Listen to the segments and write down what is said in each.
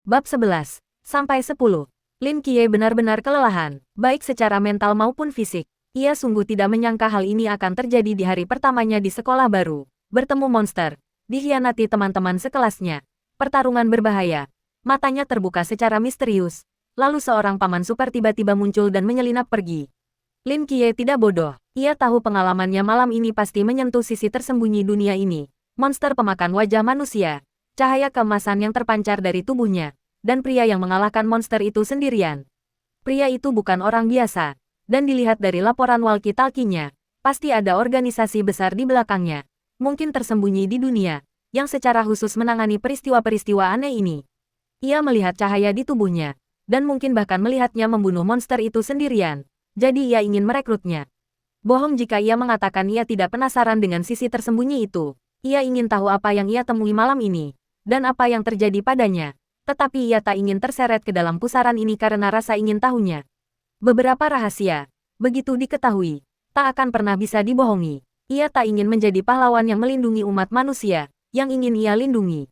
Bab 11-10. Lin Qiye benar-benar kelelahan, baik secara mental maupun fisik. Ia sungguh tidak menyangka hal ini akan terjadi di hari pertamanya di sekolah baru. Bertemu monster, dikhianati teman-teman sekelasnya. Pertarungan berbahaya. Matanya terbuka secara misterius. Lalu seorang paman super tiba-tiba muncul dan menyelinap pergi. Lin Qiye tidak bodoh. Ia tahu pengalamannya malam ini pasti menyentuh sisi tersembunyi dunia ini. Monster pemakan wajah manusia. Cahaya keemasan yang terpancar dari tubuhnya, dan pria yang mengalahkan monster itu sendirian. Pria itu bukan orang biasa, dan dilihat dari laporan walkie-talkie-nya, pasti ada organisasi besar di belakangnya, mungkin tersembunyi di dunia, yang secara khusus menangani peristiwa-peristiwa aneh ini. Ia melihat cahaya di tubuhnya, dan mungkin bahkan melihatnya membunuh monster itu sendirian, jadi ia ingin merekrutnya. Bohong jika ia mengatakan ia tidak penasaran dengan sisi tersembunyi itu. Ia ingin tahu apa yang ia temui malam ini, dan apa yang terjadi padanya, tetapi ia tak ingin terseret ke dalam pusaran ini karena rasa ingin tahunya. Beberapa rahasia, begitu diketahui, tak akan pernah bisa dibohongi. Ia tak ingin menjadi pahlawan yang melindungi umat manusia, yang ingin ia lindungi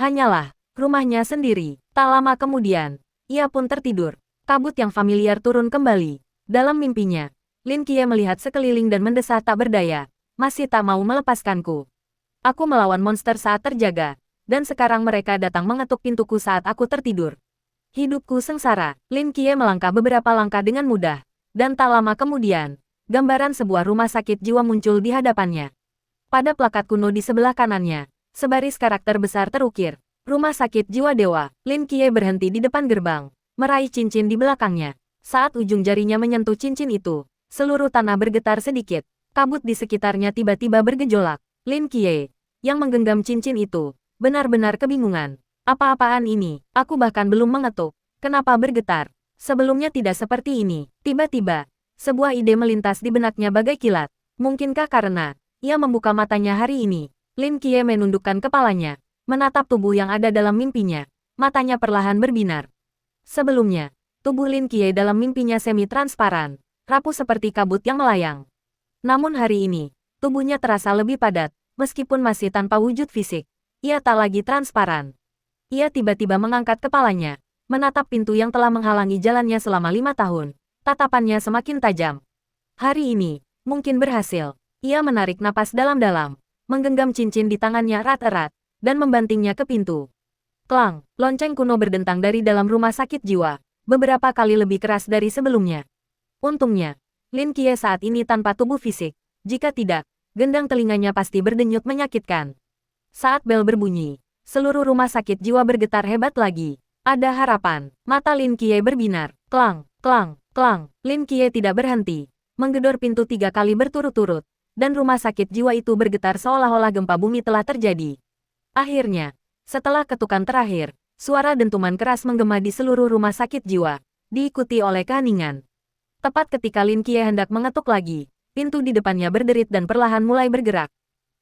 hanyalah rumahnya sendiri. Tak lama kemudian, ia pun tertidur. Kabut yang familiar turun kembali. Dalam mimpinya, Lin Qiye melihat sekeliling dan mendesah tak berdaya. Masih tak mau melepaskanku. Aku melawan monster saat terjaga. Dan sekarang mereka datang mengetuk pintuku saat aku tertidur. Hidupku sengsara. Lin Qiye melangkah beberapa langkah dengan mudah. Dan tak lama kemudian, gambaran sebuah rumah sakit jiwa muncul di hadapannya. Pada plakat kuno di sebelah kanannya, sebaris karakter besar terukir. Rumah sakit jiwa dewa. Lin Qiye berhenti di depan gerbang, meraih cincin di belakangnya. Saat ujung jarinya menyentuh cincin itu, seluruh tanah bergetar sedikit. Kabut di sekitarnya tiba-tiba bergejolak. Lin Qiye, yang menggenggam cincin itu, benar-benar kebingungan. Apa-apaan ini? Aku bahkan belum mengetuk. Kenapa bergetar? Sebelumnya tidak seperti ini. Tiba-tiba, sebuah ide melintas di benaknya bagai kilat. Mungkinkah karena ia membuka matanya hari ini? Lin Qiye menundukkan kepalanya, menatap tubuh yang ada dalam mimpinya. Matanya perlahan berbinar. Sebelumnya, tubuh Lin Qiye dalam mimpinya semi-transparan, rapuh seperti kabut yang melayang. Namun hari ini, tubuhnya terasa lebih padat, meskipun masih tanpa wujud fisik. Ia tak lagi transparan. Ia tiba-tiba mengangkat kepalanya, menatap pintu yang telah menghalangi jalannya selama 5 tahun. Tatapannya semakin tajam. Hari ini, mungkin berhasil. Ia menarik napas dalam-dalam, menggenggam cincin di tangannya erat-erat, dan membantingnya ke pintu. Klang, lonceng kuno berdentang dari dalam rumah sakit jiwa, beberapa kali lebih keras dari sebelumnya. Untungnya, Lin Qiye saat ini tanpa tubuh fisik. Jika tidak, gendang telinganya pasti berdenyut menyakitkan. Saat bel berbunyi, seluruh rumah sakit jiwa bergetar hebat lagi. Ada harapan. Mata Lin Qiye berbinar. Klang, klang, klang. Lin Qiye tidak berhenti, menggedor pintu 3 kali berturut-turut, dan rumah sakit jiwa itu bergetar seolah-olah gempa bumi telah terjadi. Akhirnya, setelah ketukan terakhir, suara dentuman keras menggema di seluruh rumah sakit jiwa, diikuti oleh keheningan. Tepat ketika Lin Qiye hendak mengetuk lagi, pintu di depannya berderit dan perlahan mulai bergerak.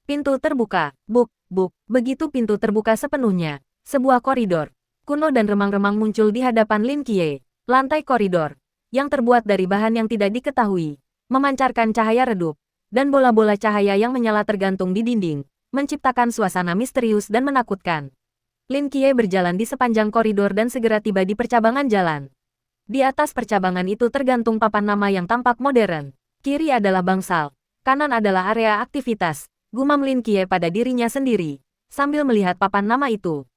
Pintu terbuka, buk, buk. Begitu pintu terbuka sepenuhnya, sebuah koridor kuno dan remang-remang muncul di hadapan Lin Qiye. Lantai koridor, yang terbuat dari bahan yang tidak diketahui, memancarkan cahaya redup, dan bola-bola cahaya yang menyala tergantung di dinding, menciptakan suasana misterius dan menakutkan. Lin Qiye berjalan di sepanjang koridor dan segera tiba di percabangan jalan. Di atas percabangan itu tergantung papan nama yang tampak modern. Kiri adalah bangsal, kanan adalah area aktivitas. Gumam Lin Qiye pada dirinya sendiri, sambil melihat papan nama itu.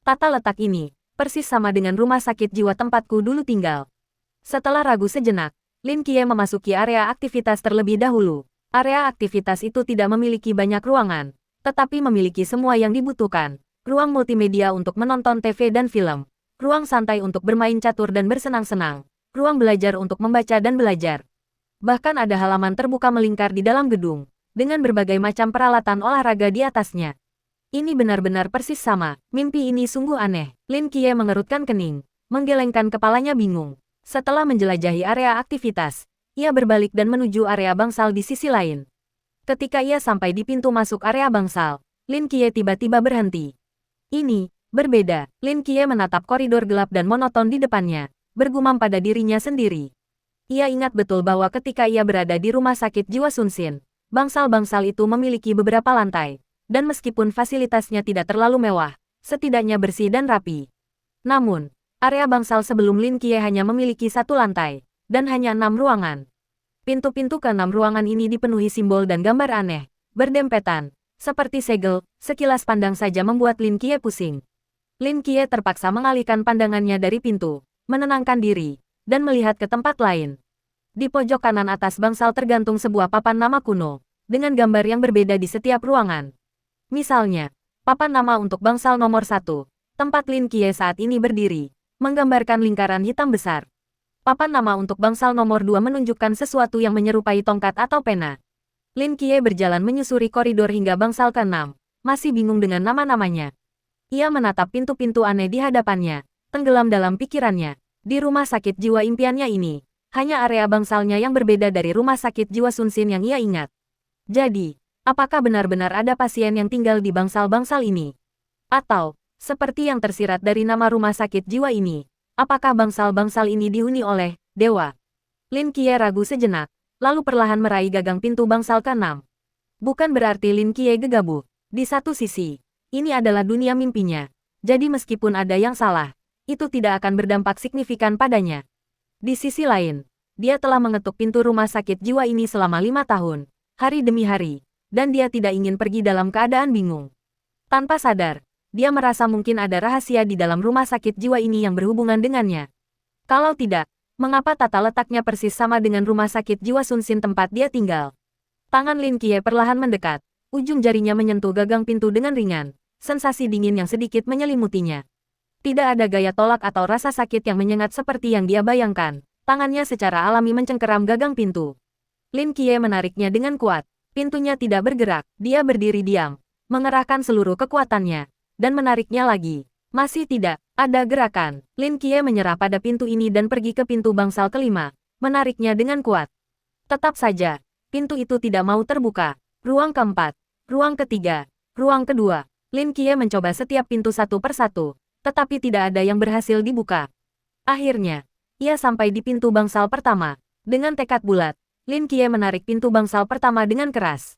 Tata letak ini, persis sama dengan rumah sakit jiwa tempatku dulu tinggal. Setelah ragu sejenak, Lin Qiye memasuki area aktivitas terlebih dahulu. Area aktivitas itu tidak memiliki banyak ruangan, tetapi memiliki semua yang dibutuhkan. Ruang multimedia untuk menonton TV dan film. Ruang santai untuk bermain catur dan bersenang-senang. Ruang belajar untuk membaca dan belajar. Bahkan ada halaman terbuka melingkar di dalam gedung, dengan berbagai macam peralatan olahraga di atasnya. Ini benar-benar persis sama. Mimpi ini sungguh aneh. Lin Qiye mengerutkan kening, menggelengkan kepalanya bingung. Setelah menjelajahi area aktivitas, ia berbalik dan menuju area bangsal di sisi lain. Ketika ia sampai di pintu masuk area bangsal, Lin Qiye tiba-tiba berhenti. Ini berbeda. Lin Qiye menatap koridor gelap dan monoton di depannya, bergumam pada dirinya sendiri. Ia ingat betul bahwa ketika ia berada di rumah sakit jiwa Sunsin, bangsal-bangsal itu memiliki beberapa lantai, dan meskipun fasilitasnya tidak terlalu mewah, setidaknya bersih dan rapi. Namun, area bangsal sebelum Lin Qiye hanya memiliki satu lantai, dan hanya 6 ruangan. Pintu-pintu ke-6 ruangan ini dipenuhi simbol dan gambar aneh, berdempetan, seperti segel, sekilas pandang saja membuat Lin Qiye pusing. Lin Qiye terpaksa mengalihkan pandangannya dari pintu, menenangkan diri, dan melihat ke tempat lain. Di pojok kanan atas bangsal tergantung sebuah papan nama kuno, dengan gambar yang berbeda di setiap ruangan. Misalnya, papan nama untuk bangsal nomor 1, tempat Lin Qiye saat ini berdiri, menggambarkan lingkaran hitam besar. Papan nama untuk bangsal nomor 2 menunjukkan sesuatu yang menyerupai tongkat atau pena. Lin Qiye berjalan menyusuri koridor hingga bangsal ke-6, masih bingung dengan nama-namanya. Ia menatap pintu-pintu aneh di hadapannya, tenggelam dalam pikirannya. Di rumah sakit jiwa impiannya ini, hanya area bangsalnya yang berbeda dari rumah sakit jiwa Sun Xin yang ia ingat. Jadi, apakah benar-benar ada pasien yang tinggal di bangsal-bangsal ini? Atau, seperti yang tersirat dari nama rumah sakit jiwa ini, apakah bangsal-bangsal ini dihuni oleh dewa? Lin Qiye ragu sejenak, lalu perlahan meraih gagang pintu bangsal ke-6. Bukan berarti Lin Qiye gegabah. Di satu sisi, ini adalah dunia mimpinya. Jadi meskipun ada yang salah, itu tidak akan berdampak signifikan padanya. Di sisi lain, dia telah mengetuk pintu rumah sakit jiwa ini selama 5 tahun, hari demi hari, dan dia tidak ingin pergi dalam keadaan bingung. Tanpa sadar, dia merasa mungkin ada rahasia di dalam rumah sakit jiwa ini yang berhubungan dengannya. Kalau tidak, mengapa tata letaknya persis sama dengan rumah sakit jiwa Sun Xin tempat dia tinggal? Tangan Lin Qiye perlahan mendekat, ujung jarinya menyentuh gagang pintu dengan ringan, sensasi dingin yang sedikit menyelimutinya. Tidak ada gaya tolak atau rasa sakit yang menyengat seperti yang dia bayangkan. Tangannya secara alami mencengkeram gagang pintu. Lin Qiye menariknya dengan kuat. Pintunya tidak bergerak, dia berdiri diam, mengerahkan seluruh kekuatannya, dan menariknya lagi. Masih tidak ada gerakan. Lin Qiye menyerah pada pintu ini dan pergi ke pintu bangsal ke-5, menariknya dengan kuat. Tetap saja, pintu itu tidak mau terbuka. Ruang ke-4, ruang ke-3, ruang ke-2. Lin Qiye mencoba setiap pintu satu persatu, tetapi tidak ada yang berhasil dibuka. Akhirnya, ia sampai di pintu bangsal pertama. Dengan tekad bulat, Lin Qiye menarik pintu bangsal pertama dengan keras.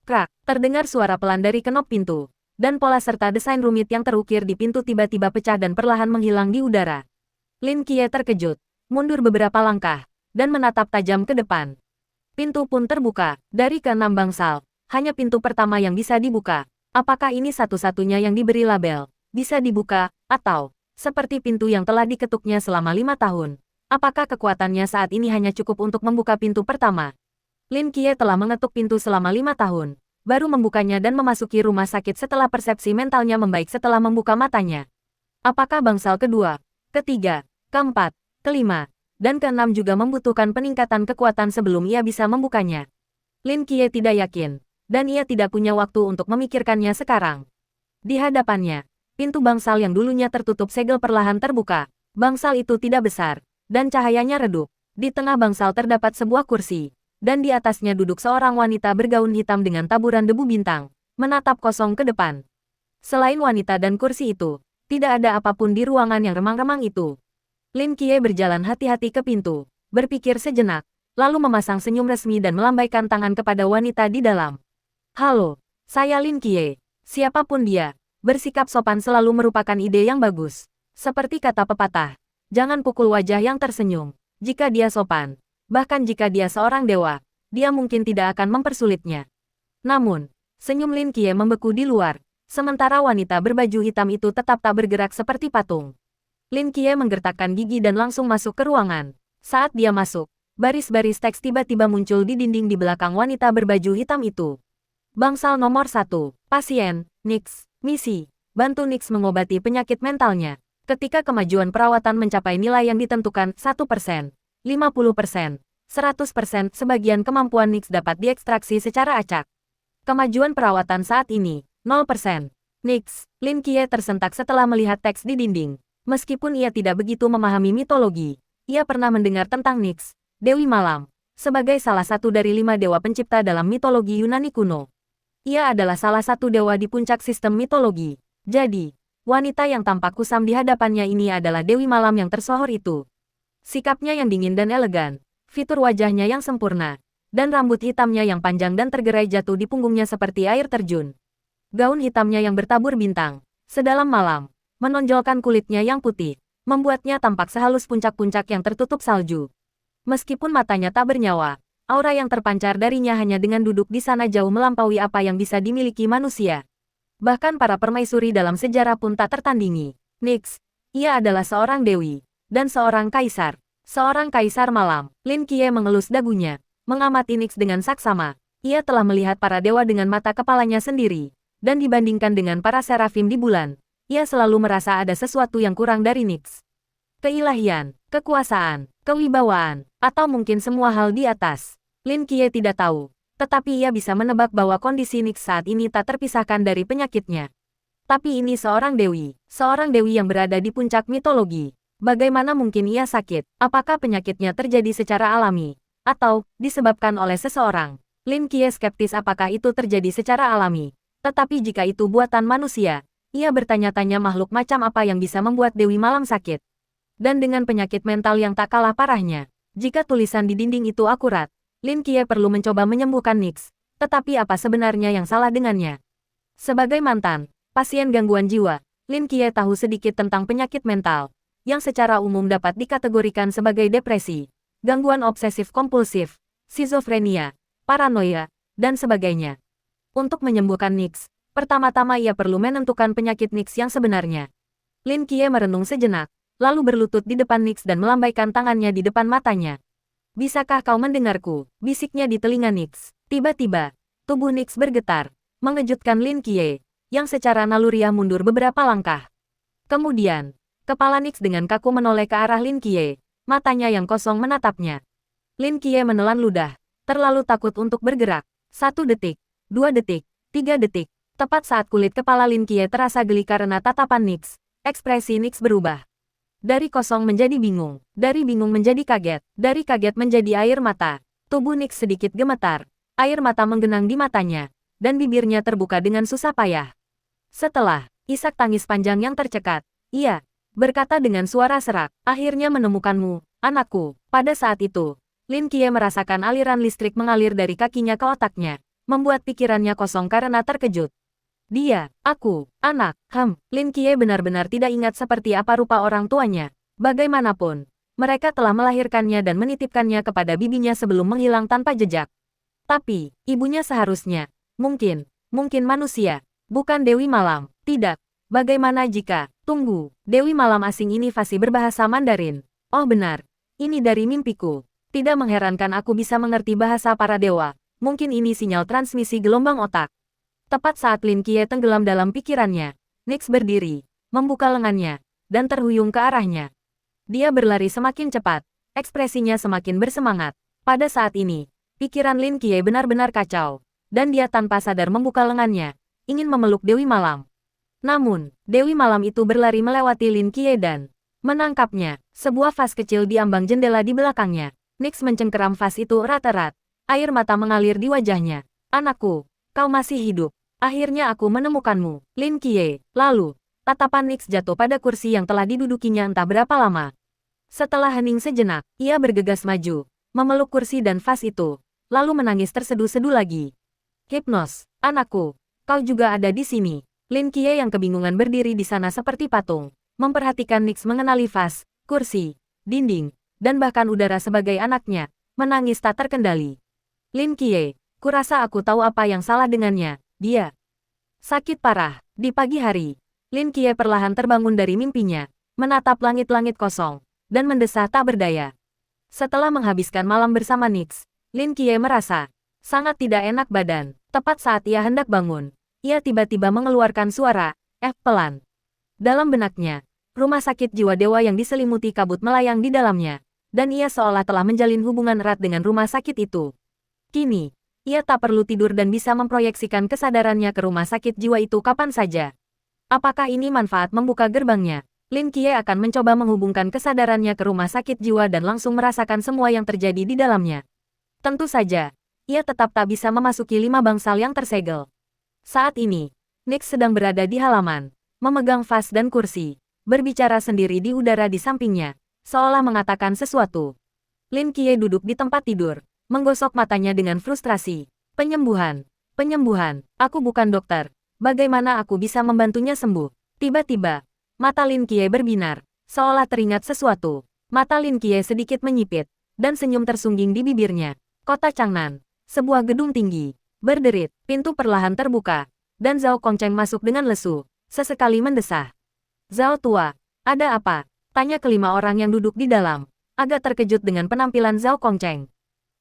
Krak, terdengar suara pelan dari kenop pintu, dan pola serta desain rumit yang terukir di pintu tiba-tiba pecah dan perlahan menghilang di udara. Lin Qiye terkejut, mundur beberapa langkah, dan menatap tajam ke depan. Pintu pun terbuka. Dari ke-6 bangsal, hanya pintu pertama yang bisa dibuka. Apakah ini satu-satunya yang diberi label bisa dibuka, atau seperti pintu yang telah diketuknya selama 5 tahun? Apakah kekuatannya saat ini hanya cukup untuk membuka pintu pertama? Lin Qiye telah mengetuk pintu selama 5 tahun, baru membukanya dan memasuki rumah sakit setelah persepsi mentalnya membaik setelah membuka matanya. Apakah bangsal kedua, ketiga, keempat, kelima, dan keenam juga membutuhkan peningkatan kekuatan sebelum ia bisa membukanya? Lin Qiye tidak yakin, dan ia tidak punya waktu untuk memikirkannya sekarang. Di hadapannya, pintu bangsal yang dulunya tertutup segel perlahan terbuka. Bangsal itu tidak besar, dan cahayanya redup. Di tengah bangsal terdapat sebuah kursi, dan di atasnya duduk seorang wanita bergaun hitam dengan taburan debu bintang, menatap kosong ke depan. Selain wanita dan kursi itu, tidak ada apapun di ruangan yang remang-remang itu. Lin Qiye berjalan hati-hati ke pintu, berpikir sejenak, lalu memasang senyum resmi dan melambaikan tangan kepada wanita di dalam. Halo, saya Lin Qiye. Siapapun dia, bersikap sopan selalu merupakan ide yang bagus. Seperti kata pepatah, jangan pukul wajah yang tersenyum. Jika dia sopan, bahkan jika dia seorang dewa, dia mungkin tidak akan mempersulitnya. Namun, senyum Lin Qiye membeku di luar, sementara wanita berbaju hitam itu tetap tak bergerak seperti patung. Lin Qiye menggertakkan gigi dan langsung masuk ke ruangan. Saat dia masuk, baris-baris teks tiba-tiba muncul di dinding di belakang wanita berbaju hitam itu. Bangsal nomor 1, pasien, Nix, misi, bantu Nix mengobati penyakit mentalnya. Ketika kemajuan perawatan mencapai nilai yang ditentukan 1%, 50%, 100%, sebagian kemampuan Nix dapat diekstraksi secara acak. Kemajuan perawatan saat ini, 0%. Nix, Lin Qiye tersentak setelah melihat teks di dinding. Meskipun ia tidak begitu memahami mitologi, ia pernah mendengar tentang Nix, Dewi Malam, sebagai salah satu dari 5 dewa pencipta dalam mitologi Yunani kuno. Ia adalah salah satu dewa di puncak sistem mitologi. Jadi, wanita yang tampak kusam di hadapannya ini adalah Dewi Malam yang tersohor itu. Sikapnya yang dingin dan elegan, fitur wajahnya yang sempurna, dan rambut hitamnya yang panjang dan tergerai jatuh di punggungnya seperti air terjun. Gaun hitamnya yang bertabur bintang, sedalam malam, menonjolkan kulitnya yang putih, membuatnya tampak sehalus puncak-puncak yang tertutup salju. Meskipun matanya tak bernyawa, aura yang terpancar darinya hanya dengan duduk di sana jauh melampaui apa yang bisa dimiliki manusia. Bahkan para permaisuri dalam sejarah pun tak tertandingi. Nyx, ia adalah seorang dewi, dan seorang kaisar. Seorang kaisar malam. Lin Qiye mengelus dagunya, mengamati Nyx dengan saksama. Ia telah melihat para dewa dengan mata kepalanya sendiri, dan dibandingkan dengan para serafim di bulan, ia selalu merasa ada sesuatu yang kurang dari Nyx. Keilahian, kekuasaan, kewibawaan, atau mungkin semua hal di atas. Lin Qiye tidak tahu, tetapi ia bisa menebak bahwa kondisi Nyx saat ini tak terpisahkan dari penyakitnya. Tapi ini seorang dewi yang berada di puncak mitologi. Bagaimana mungkin ia sakit? Apakah penyakitnya terjadi secara alami, atau disebabkan oleh seseorang? Lin Qiye skeptis apakah itu terjadi secara alami. Tetapi jika itu buatan manusia, ia bertanya-tanya makhluk macam apa yang bisa membuat Dewi Malam sakit. Dan dengan penyakit mental yang tak kalah parahnya, jika tulisan di dinding itu akurat, Lin Qiye perlu mencoba menyembuhkan Nyx. Tetapi apa sebenarnya yang salah dengannya? Sebagai mantan pasien gangguan jiwa, Lin Qiye tahu sedikit tentang penyakit mental, yang secara umum dapat dikategorikan sebagai depresi, gangguan obsesif-kompulsif, skizofrenia, paranoia, dan sebagainya. Untuk menyembuhkan Nyx, pertama-tama ia perlu menentukan penyakit Nyx yang sebenarnya. Lin Qiye merenung sejenak, lalu berlutut di depan Nyx dan melambaikan tangannya di depan matanya. Bisakah kau mendengarku? Bisiknya di telinga Nyx. Tiba-tiba, tubuh Nyx bergetar, mengejutkan Lin Qiye, yang secara naluriah mundur beberapa langkah. Kemudian, kepala Nyx dengan kaku menoleh ke arah Lin Qiye, matanya yang kosong menatapnya. Lin Qiye menelan ludah, terlalu takut untuk bergerak. 1 detik, 2 detik, 3 detik. Tepat saat kulit kepala Lin Qiye terasa geli karena tatapan Nyx, ekspresi Nyx berubah. Dari kosong menjadi bingung, dari bingung menjadi kaget, dari kaget menjadi air mata. Tubuh Nyx sedikit gemetar, air mata menggenang di matanya, dan bibirnya terbuka dengan susah payah. Setelah isak tangis panjang yang tercekat, ia berkata dengan suara serak, akhirnya menemukanmu, anakku. Pada saat itu, Lin Qiye merasakan aliran listrik mengalir dari kakinya ke otaknya, membuat pikirannya kosong karena terkejut. Dia, aku, anak, Lin Qiye benar-benar tidak ingat seperti apa rupa orang tuanya. Bagaimanapun, mereka telah melahirkannya dan menitipkannya kepada bibinya sebelum menghilang tanpa jejak. Tapi, ibunya seharusnya, mungkin manusia, bukan Dewi Malam. Tidak, bagaimana jika, tunggu, Dewi Malam asing ini fasih berbahasa Mandarin. Oh benar, ini dari mimpiku. Tidak mengherankan aku bisa mengerti bahasa para dewa. Mungkin ini sinyal transmisi gelombang otak. Tepat saat Lin Qiye tenggelam dalam pikirannya, Nyx berdiri, membuka lengannya, dan terhuyung ke arahnya. Dia berlari semakin cepat, ekspresinya semakin bersemangat. Pada saat ini, pikiran Lin Qiye benar-benar kacau, dan dia tanpa sadar membuka lengannya, ingin memeluk Dewi Malam. Namun, Dewi Malam itu berlari melewati Lin Qiye dan menangkapnya. Sebuah vas kecil di ambang jendela di belakangnya. Nyx mencengkeram vas itu erat-erat. Air mata mengalir di wajahnya. Anakku, kau masih hidup. Akhirnya aku menemukanmu, Lin Qiye. Lalu, tatapan Nyx jatuh pada kursi yang telah didudukinya entah berapa lama. Setelah hening sejenak, ia bergegas maju, memeluk kursi dan vas itu, lalu menangis terseduh-seduh lagi. Hypnos, anakku, kau juga ada di sini. Lin Qiye yang kebingungan berdiri di sana seperti patung, memperhatikan Nyx mengenali vas, kursi, dinding, dan bahkan udara sebagai anaknya, menangis tak terkendali. Lin Qiye, kurasa aku tahu apa yang salah dengannya, dia sakit parah. Di pagi hari, Lin Qiye perlahan terbangun dari mimpinya, menatap langit-langit kosong, dan mendesah tak berdaya. Setelah menghabiskan malam bersama Nyx, Lin Qiye merasa sangat tidak enak badan. Tepat saat ia hendak bangun, ia tiba-tiba mengeluarkan suara pelan. Dalam benaknya, rumah sakit jiwa dewa yang diselimuti kabut melayang di dalamnya, dan ia seolah telah menjalin hubungan erat dengan rumah sakit itu. Kini, ia tak perlu tidur dan bisa memproyeksikan kesadarannya ke rumah sakit jiwa itu kapan saja. Apakah ini manfaat membuka gerbangnya? Lin Qiye akan mencoba menghubungkan kesadarannya ke rumah sakit jiwa dan langsung merasakan semua yang terjadi di dalamnya. Tentu saja, ia tetap tak bisa memasuki 5 bangsal yang tersegel. Saat ini, Nyx sedang berada di halaman, memegang vas dan kursi, berbicara sendiri di udara di sampingnya, seolah mengatakan sesuatu. Lin Qiye duduk di tempat tidur, menggosok matanya dengan frustrasi. Penyembuhan, aku bukan dokter. Bagaimana aku bisa membantunya sembuh? Tiba-tiba, Mata Lin Qiye berbinar, seolah teringat sesuatu. Mata Lin Qiye sedikit menyipit, dan senyum tersungging di bibirnya. Kota Changnan, sebuah gedung tinggi, berderit, pintu perlahan terbuka, dan Zhao Kongcheng masuk dengan lesu, sesekali mendesah. Zhao tua, ada apa? Tanya kelima orang yang duduk di dalam, agak terkejut dengan penampilan Zhao Kongcheng.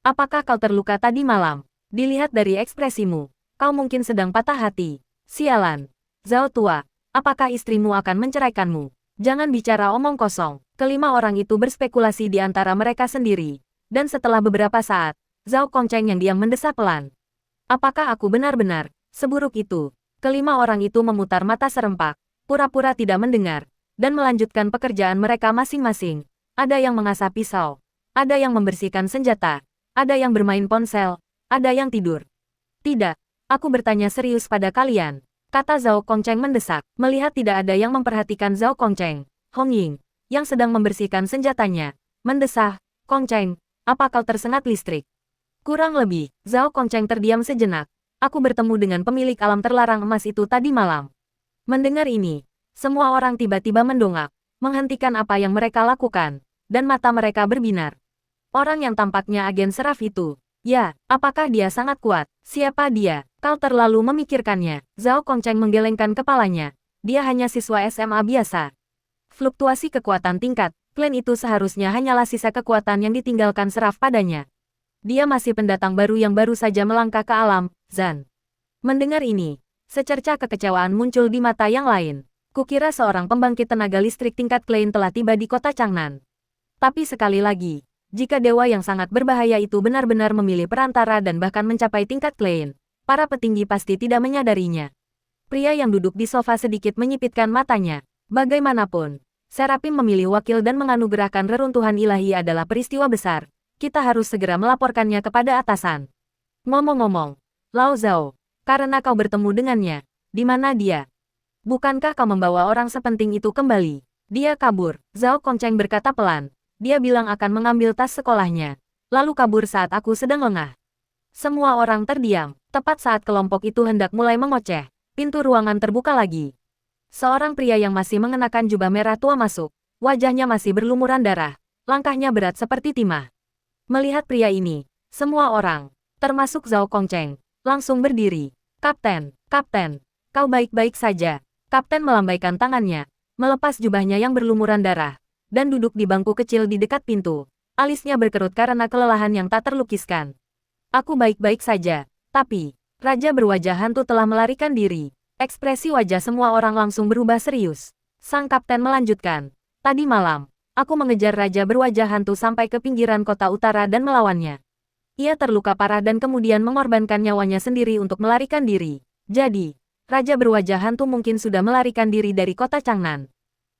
Apakah kau terluka tadi malam? Dilihat dari ekspresimu, kau mungkin sedang patah hati. Sialan. Zhao tua, apakah istrimu akan menceraikanmu? Jangan bicara omong kosong. Kelima orang itu berspekulasi di antara mereka sendiri. Dan setelah beberapa saat, Zhao Kongcheng yang diam mendesah pelan. Apakah aku benar-benar seburuk itu? Kelima orang itu memutar mata serempak, pura-pura tidak mendengar, dan melanjutkan pekerjaan mereka masing-masing. Ada yang mengasah pisau, ada yang membersihkan senjata, ada yang bermain ponsel, ada yang tidur. Tidak, aku bertanya serius pada kalian, kata Zhao Kongcheng mendesak, melihat tidak ada yang memperhatikan Zhao Kongcheng. Hong Ying, yang sedang membersihkan senjatanya, mendesah, Kongcheng, apa kau tersengat listrik? Kurang lebih, Zhao Kongcheng terdiam sejenak. Aku bertemu dengan pemilik alam terlarang emas itu tadi malam. Mendengar ini, semua orang tiba-tiba mendongak, menghentikan apa yang mereka lakukan, dan mata mereka berbinar. Orang yang tampaknya agen seraf itu. Ya, apakah dia sangat kuat? Siapa dia? Kau terlalu memikirkannya. Zhao Kongcheng menggelengkan kepalanya. Dia hanya siswa SMA biasa. Fluktuasi kekuatan tingkat, klan itu seharusnya hanyalah sisa kekuatan yang ditinggalkan seraf padanya. Dia masih pendatang baru yang baru saja melangkah ke alam, Zan. Mendengar ini, secerca kekecewaan muncul di mata yang lain. Kukira seorang pembangkit tenaga listrik tingkat Klein telah tiba di kota Changnan. Tapi sekali lagi, jika dewa yang sangat berbahaya itu benar-benar memilih perantara dan bahkan mencapai tingkat Klein, para petinggi pasti tidak menyadarinya. Pria yang duduk di sofa sedikit menyipitkan matanya. Bagaimanapun, Serapim memilih wakil dan menganugerahkan reruntuhan ilahi adalah peristiwa besar. Kita harus segera melaporkannya kepada atasan. Ngomong-ngomong, Lao Zhao, karena kau bertemu dengannya, di mana dia? Bukankah kau membawa orang sepenting itu kembali? Dia kabur, Zhao Kongcheng berkata pelan. Dia bilang akan mengambil tas sekolahnya, lalu kabur saat aku sedang lengah. Semua orang terdiam, tepat saat kelompok itu hendak mulai mengoceh. Pintu ruangan terbuka lagi. Seorang pria yang masih mengenakan jubah merah tua masuk. Wajahnya masih berlumuran darah. Langkahnya berat seperti timah. Melihat pria ini, semua orang, termasuk Zhao Kongcheng, langsung berdiri. Kapten, Kapten, kau baik-baik saja. Kapten melambaikan tangannya, melepas jubahnya yang berlumuran darah, dan duduk di bangku kecil di dekat pintu. Alisnya berkerut karena kelelahan yang tak terlukiskan. Aku baik-baik saja, tapi raja berwajah hantu telah melarikan diri. Ekspresi wajah semua orang langsung berubah serius. Sang kapten melanjutkan, tadi malam, aku mengejar raja berwajah hantu sampai ke pinggiran kota utara dan melawannya. Ia terluka parah dan kemudian mengorbankan nyawanya sendiri untuk melarikan diri. Jadi, raja berwajah hantu mungkin sudah melarikan diri dari kota Changnan.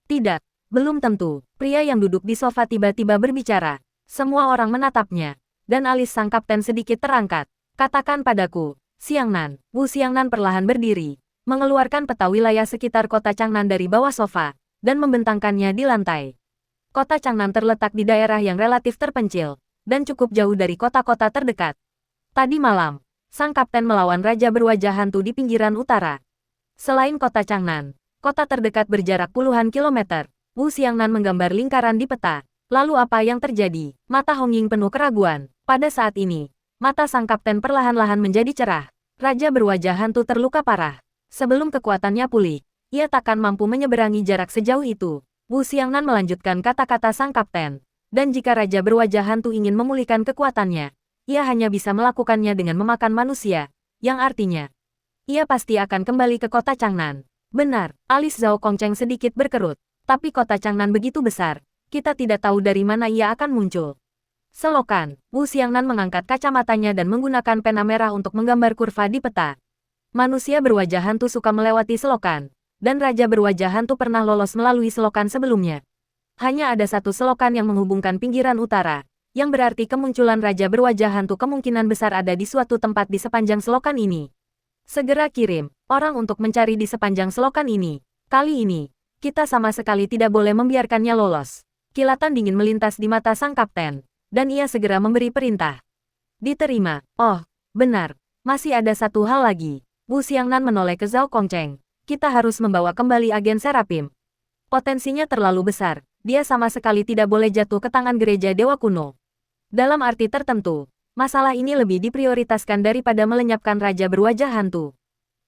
Tidak, belum tentu. Pria yang duduk di sofa tiba-tiba berbicara. Semua orang menatapnya, dan alis sang kapten sedikit terangkat. Katakan padaku, Xiangnan. Wu Xiangnan perlahan berdiri, mengeluarkan peta wilayah sekitar kota Changnan dari bawah sofa, dan membentangkannya di lantai. Kota Changnan terletak di daerah yang relatif terpencil, dan cukup jauh dari kota-kota terdekat. Tadi malam, sang kapten melawan raja berwajah hantu di pinggiran utara. Selain kota Changnan, kota terdekat berjarak puluhan kilometer. Wu Xiangnan menggambar lingkaran di peta. Lalu apa yang terjadi? Mata Hong Ying penuh keraguan. Pada saat ini, mata sang kapten perlahan-lahan menjadi cerah. Raja berwajah hantu terluka parah. Sebelum kekuatannya pulih, ia takkan mampu menyeberangi jarak sejauh itu. Wu Xiangnan melanjutkan kata-kata sang kapten. Dan jika raja berwajah hantu ingin memulihkan kekuatannya, ia hanya bisa melakukannya dengan memakan manusia, yang artinya, ia pasti akan kembali ke kota Changnan. Benar, alis Zhao Kongcheng sedikit berkerut. Tapi kota Changnan begitu besar, kita tidak tahu dari mana ia akan muncul. Selokan, Wu Xiangnan mengangkat kacamatanya dan menggunakan pena merah untuk menggambar kurva di peta. Manusia berwajah hantu suka melewati selokan, dan raja berwajah hantu pernah lolos melalui selokan sebelumnya. Hanya ada satu selokan yang menghubungkan pinggiran utara, yang berarti kemunculan raja berwajah hantu kemungkinan besar ada di suatu tempat di sepanjang selokan ini. Segera kirim orang untuk mencari di sepanjang selokan ini. Kali ini, kita sama sekali tidak boleh membiarkannya lolos. Kilatan dingin melintas di mata sang kapten, dan ia segera memberi perintah. Diterima. Oh, benar. Masih ada satu hal lagi. Wu Xiangnan menoleh ke Zhao Kongcheng. Kita harus membawa kembali agen Serapim. Potensinya terlalu besar. Dia sama sekali tidak boleh jatuh ke tangan gereja dewa kuno. Dalam arti tertentu, masalah ini lebih diprioritaskan daripada melenyapkan raja berwajah hantu.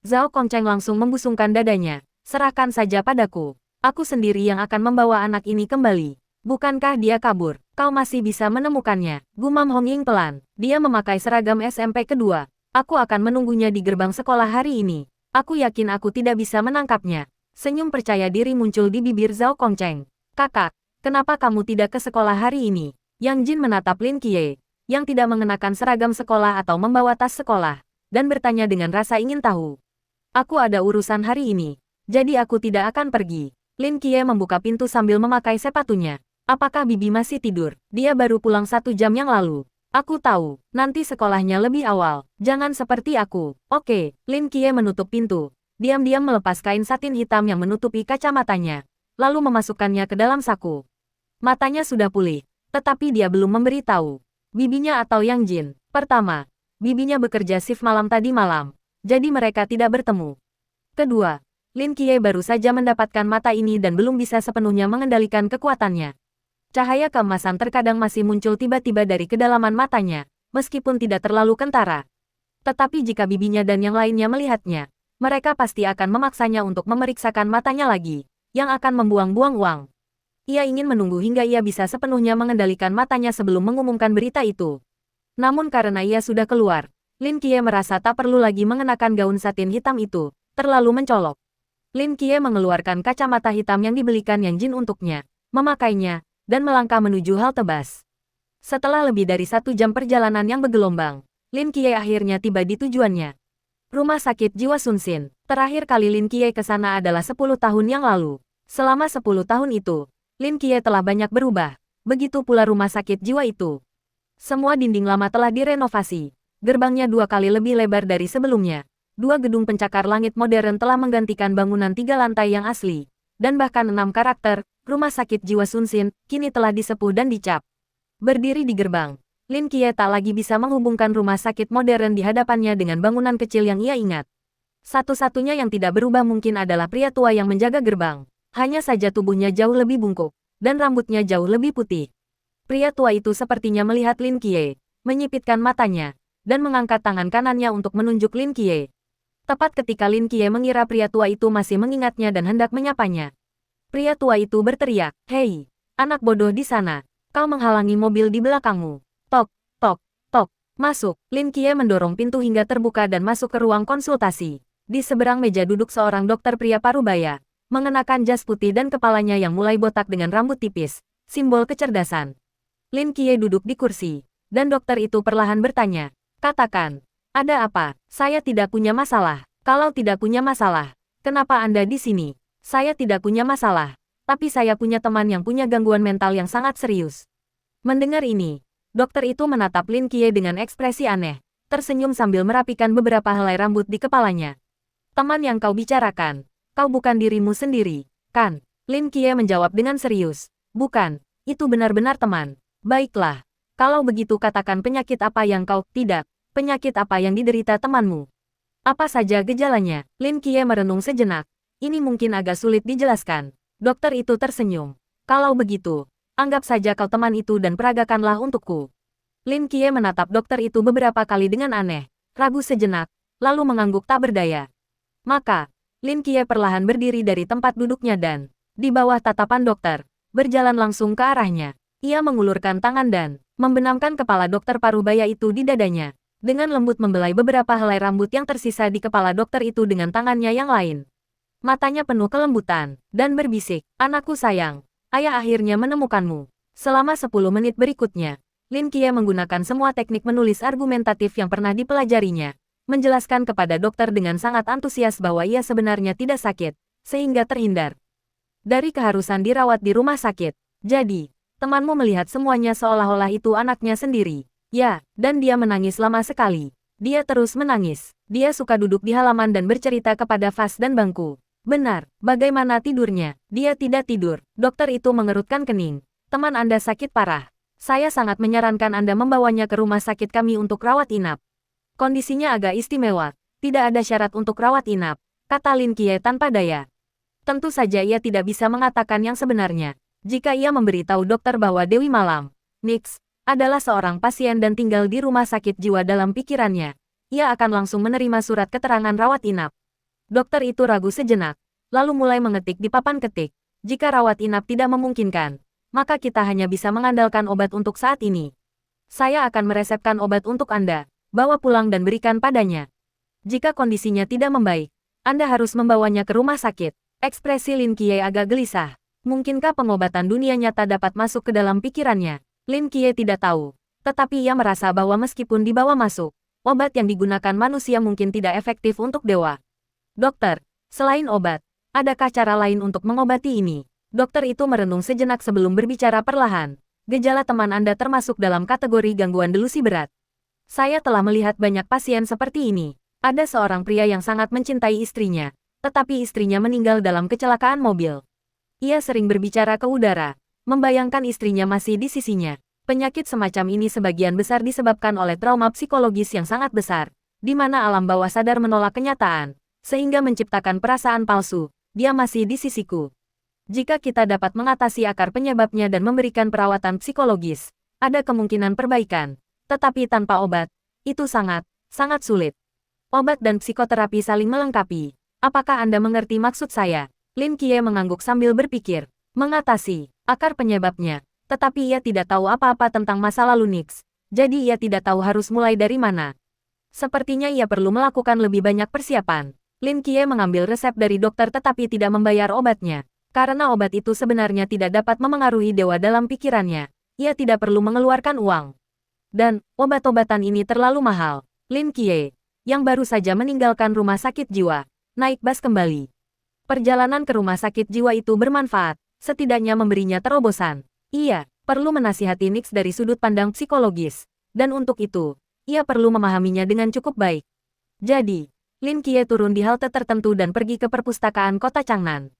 Zhao Kongcheng langsung membusungkan dadanya. Serahkan saja padaku. Aku sendiri yang akan membawa anak ini kembali. Bukankah dia kabur? Kau masih bisa menemukannya. Gumam Hong Ying pelan. Dia memakai seragam SMP kedua. Aku akan menunggunya di gerbang sekolah hari ini. Aku yakin aku tidak bisa menangkapnya. Senyum percaya diri muncul di bibir Zhao Kongcheng. Kakak, kenapa kamu tidak ke sekolah hari ini? Yang Jin menatap Lin Qiye, yang tidak mengenakan seragam sekolah atau membawa tas sekolah, dan bertanya dengan rasa ingin tahu. Aku ada urusan hari ini, jadi aku tidak akan pergi. Lin Qiye membuka pintu sambil memakai sepatunya. Apakah Bibi masih tidur? Dia baru pulang 1 jam yang lalu. Aku tahu, nanti sekolahnya lebih awal. Jangan seperti aku. Oke, Lin Qiye menutup pintu. Diam-diam melepas kain satin hitam yang menutupi kacamatanya, lalu memasukkannya ke dalam saku. Matanya sudah pulih, tetapi dia belum memberitahu bibinya atau Yang Jin. Pertama, bibinya bekerja shift malam tadi malam, jadi mereka tidak bertemu. Kedua, Lin Qiye baru saja mendapatkan mata ini dan belum bisa sepenuhnya mengendalikan kekuatannya. Cahaya keemasan terkadang masih muncul tiba-tiba dari kedalaman matanya, meskipun tidak terlalu kentara. Tetapi jika bibinya dan yang lainnya melihatnya, mereka pasti akan memaksanya untuk memeriksakan matanya lagi, yang akan membuang-buang uang. Ia ingin menunggu hingga ia bisa sepenuhnya mengendalikan matanya sebelum mengumumkan berita itu. Namun karena ia sudah keluar, Lin Qiye merasa tak perlu lagi mengenakan gaun satin hitam itu, terlalu mencolok. Lin Qiye mengeluarkan kacamata hitam yang dibelikan Yang Jin untuknya, memakainya, dan melangkah menuju halte bus. Setelah lebih dari 1 jam perjalanan yang bergelombang, Lin Qiye akhirnya tiba di tujuannya. Rumah sakit jiwa Sunsin. Terakhir kali Lin Qiye ke sana adalah 10 tahun yang lalu. Selama 10 tahun itu, Lin Qiye telah banyak berubah. Begitu pula rumah sakit jiwa itu. Semua dinding lama telah direnovasi. Gerbangnya 2 kali lebih lebar dari sebelumnya. 2 gedung pencakar langit modern telah menggantikan bangunan 3 lantai yang asli. Dan bahkan 6 karakter, rumah sakit jiwa Sunsin, kini telah disepuh dan dicap. Berdiri di gerbang, Lin Qiye tak lagi bisa menghubungkan rumah sakit modern di hadapannya dengan bangunan kecil yang ia ingat. Satu-satunya yang tidak berubah mungkin adalah pria tua yang menjaga gerbang. Hanya saja tubuhnya jauh lebih bungkuk, dan rambutnya jauh lebih putih. Pria tua itu sepertinya melihat Lin Qiye, menyipitkan matanya, dan mengangkat tangan kanannya untuk menunjuk Lin Qiye. Tepat ketika Lin Qiye mengira pria tua itu masih mengingatnya dan hendak menyapanya. Pria tua itu berteriak, "Hei, anak bodoh di sana, kau menghalangi mobil di belakangmu." Tok, tok, tok, masuk. Lin Qiye mendorong pintu hingga terbuka dan masuk ke ruang konsultasi. Di seberang meja duduk seorang dokter pria parubaya, mengenakan jas putih dan kepalanya yang mulai botak dengan rambut tipis, simbol kecerdasan. Lin Qiye duduk di kursi, dan dokter itu perlahan bertanya, "Katakan, ada apa? Saya tidak punya masalah." "Kalau tidak punya masalah, kenapa Anda di sini?" "Saya tidak punya masalah, tapi saya punya teman yang punya gangguan mental yang sangat serius." Mendengar ini, dokter itu menatap Lin Qiye dengan ekspresi aneh, tersenyum sambil merapikan beberapa helai rambut di kepalanya. "Teman yang kau bicarakan, kau bukan dirimu sendiri, kan?" Lin Qiye menjawab dengan serius. "Bukan, itu benar-benar teman." "Baiklah, kalau begitu katakan penyakit apa yang kau..." "Tidak, penyakit apa yang diderita temanmu? Apa saja gejalanya?" Lin Qiye merenung sejenak. Ini mungkin agak sulit dijelaskan. Dokter itu tersenyum. "Kalau begitu, anggap saja kau teman itu dan peragakanlah untukku." Lin Qiye menatap dokter itu beberapa kali dengan aneh, ragu sejenak, lalu mengangguk tak berdaya. Maka, Lin Qiye perlahan berdiri dari tempat duduknya dan, di bawah tatapan dokter, berjalan langsung ke arahnya. Ia mengulurkan tangan dan, membenamkan kepala dokter parubaya itu di dadanya. Dengan lembut membelai beberapa helai rambut yang tersisa di kepala dokter itu dengan tangannya yang lain. Matanya penuh kelembutan, dan berbisik, "Anakku sayang, ayah akhirnya menemukanmu." Selama 10 menit berikutnya, Lin Qiye menggunakan semua teknik menulis argumentatif yang pernah dipelajarinya, menjelaskan kepada dokter dengan sangat antusias bahwa ia sebenarnya tidak sakit, sehingga terhindar dari keharusan dirawat di rumah sakit. "Jadi, temanmu melihat semuanya seolah-olah itu anaknya sendiri." "Ya, dan dia menangis lama sekali." Dia terus menangis. Dia suka duduk di halaman dan bercerita kepada vas dan bangku. "Benar, bagaimana tidurnya?" "Dia tidak tidur." Dokter itu mengerutkan kening. "Teman Anda sakit parah. Saya sangat menyarankan Anda membawanya ke rumah sakit kami untuk rawat inap. Kondisinya agak istimewa. Tidak ada syarat untuk rawat inap," kata Lin Qiye tanpa daya. Tentu saja ia tidak bisa mengatakan yang sebenarnya. Jika ia memberitahu dokter bahwa Dewi Malam, Nix, adalah seorang pasien dan tinggal di rumah sakit jiwa dalam pikirannya, ia akan langsung menerima surat keterangan rawat inap. Dokter itu ragu sejenak, lalu mulai mengetik di papan ketik. Jika rawat inap tidak memungkinkan, maka kita hanya bisa mengandalkan obat untuk saat ini. Saya akan meresepkan obat untuk Anda, bawa pulang dan berikan padanya. Jika kondisinya tidak membaik, Anda harus membawanya ke rumah sakit. Ekspresi Lin Qiye agak gelisah. Mungkinkah pengobatan dunia nyata dapat masuk ke dalam pikirannya? Lin Qiye tidak tahu. Tetapi ia merasa bahwa meskipun dibawa masuk, obat yang digunakan manusia mungkin tidak efektif untuk dewa. Dokter, selain obat, adakah cara lain untuk mengobati ini? Dokter itu merenung sejenak sebelum berbicara perlahan. Gejala teman Anda termasuk dalam kategori gangguan delusi berat. Saya telah melihat banyak pasien seperti ini. Ada seorang pria yang sangat mencintai istrinya, tetapi istrinya meninggal dalam kecelakaan mobil. Ia sering berbicara ke udara, membayangkan istrinya masih di sisinya. Penyakit semacam ini sebagian besar disebabkan oleh trauma psikologis yang sangat besar, di mana alam bawah sadar menolak kenyataan, sehingga menciptakan perasaan palsu, dia masih di sisiku. Jika kita dapat mengatasi akar penyebabnya dan memberikan perawatan psikologis, ada kemungkinan perbaikan, tetapi tanpa obat, itu sangat sulit. Obat dan psikoterapi saling melengkapi. Apakah Anda mengerti maksud saya? Lin Qiye mengangguk sambil berpikir, mengatasi akar penyebabnya, tetapi ia tidak tahu apa-apa tentang masa lalu Nix, jadi ia tidak tahu harus mulai dari mana. Sepertinya ia perlu melakukan lebih banyak persiapan. Lin Qiye mengambil resep dari dokter tetapi tidak membayar obatnya, karena obat itu sebenarnya tidak dapat memengaruhi dewa dalam pikirannya. Ia tidak perlu mengeluarkan uang. Dan, obat-obatan ini terlalu mahal. Lin Qiye, yang baru saja meninggalkan rumah sakit jiwa, naik bus kembali. Perjalanan ke rumah sakit jiwa itu bermanfaat, setidaknya memberinya terobosan. Ia perlu menasihati Nix dari sudut pandang psikologis, dan untuk itu, ia perlu memahaminya dengan cukup baik. Jadi, Lin Qiye turun di halte tertentu dan pergi ke perpustakaan kota Changnan.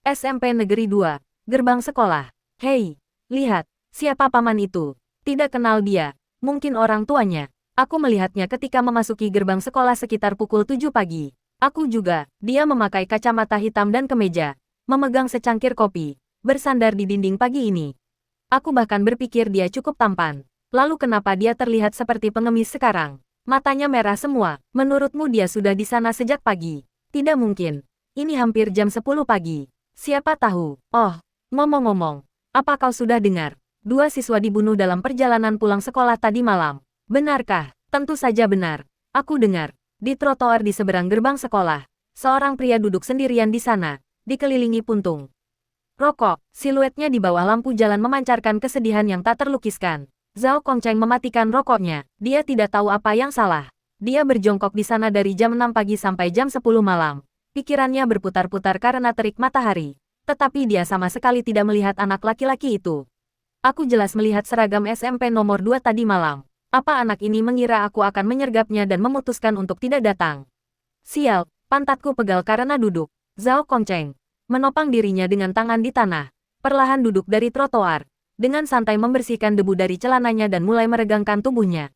SMP Negeri 2, gerbang sekolah. Hei, lihat, siapa paman itu? Tidak kenal dia, mungkin orang tuanya. Aku melihatnya ketika memasuki gerbang sekolah sekitar pukul 7 pagi. Aku juga. Dia memakai kacamata hitam dan kemeja, memegang secangkir kopi, bersandar di dinding pagi ini. Aku bahkan berpikir dia cukup tampan. Lalu kenapa dia terlihat seperti pengemis sekarang? Matanya merah semua. Menurutmu dia sudah di sana sejak pagi? Tidak mungkin. Ini hampir jam 10 pagi. Siapa tahu? Oh, ngomong-ngomong, apa kau sudah dengar? 2 siswa dibunuh dalam perjalanan pulang sekolah tadi malam. Benarkah? Tentu saja benar. Aku dengar. Di trotoar di seberang gerbang sekolah, seorang pria duduk sendirian di sana, dikelilingi puntung rokok. Siluetnya di bawah lampu jalan memancarkan kesedihan yang tak terlukiskan. Zhao Kongcheng mematikan rokoknya. Dia tidak tahu apa yang salah. Dia berjongkok di sana dari jam 6 pagi sampai jam 10 malam. Pikirannya berputar-putar karena terik matahari. Tetapi dia sama sekali tidak melihat anak laki-laki itu. Aku jelas melihat seragam SMP nomor 2 tadi malam. Apa anak ini mengira aku akan menyergapnya dan memutuskan untuk tidak datang? Sial, pantatku pegal karena duduk. Zhao Kongcheng menopang dirinya dengan tangan di tanah, perlahan duduk dari trotoar, dengan santai membersihkan debu dari celananya dan mulai meregangkan tubuhnya.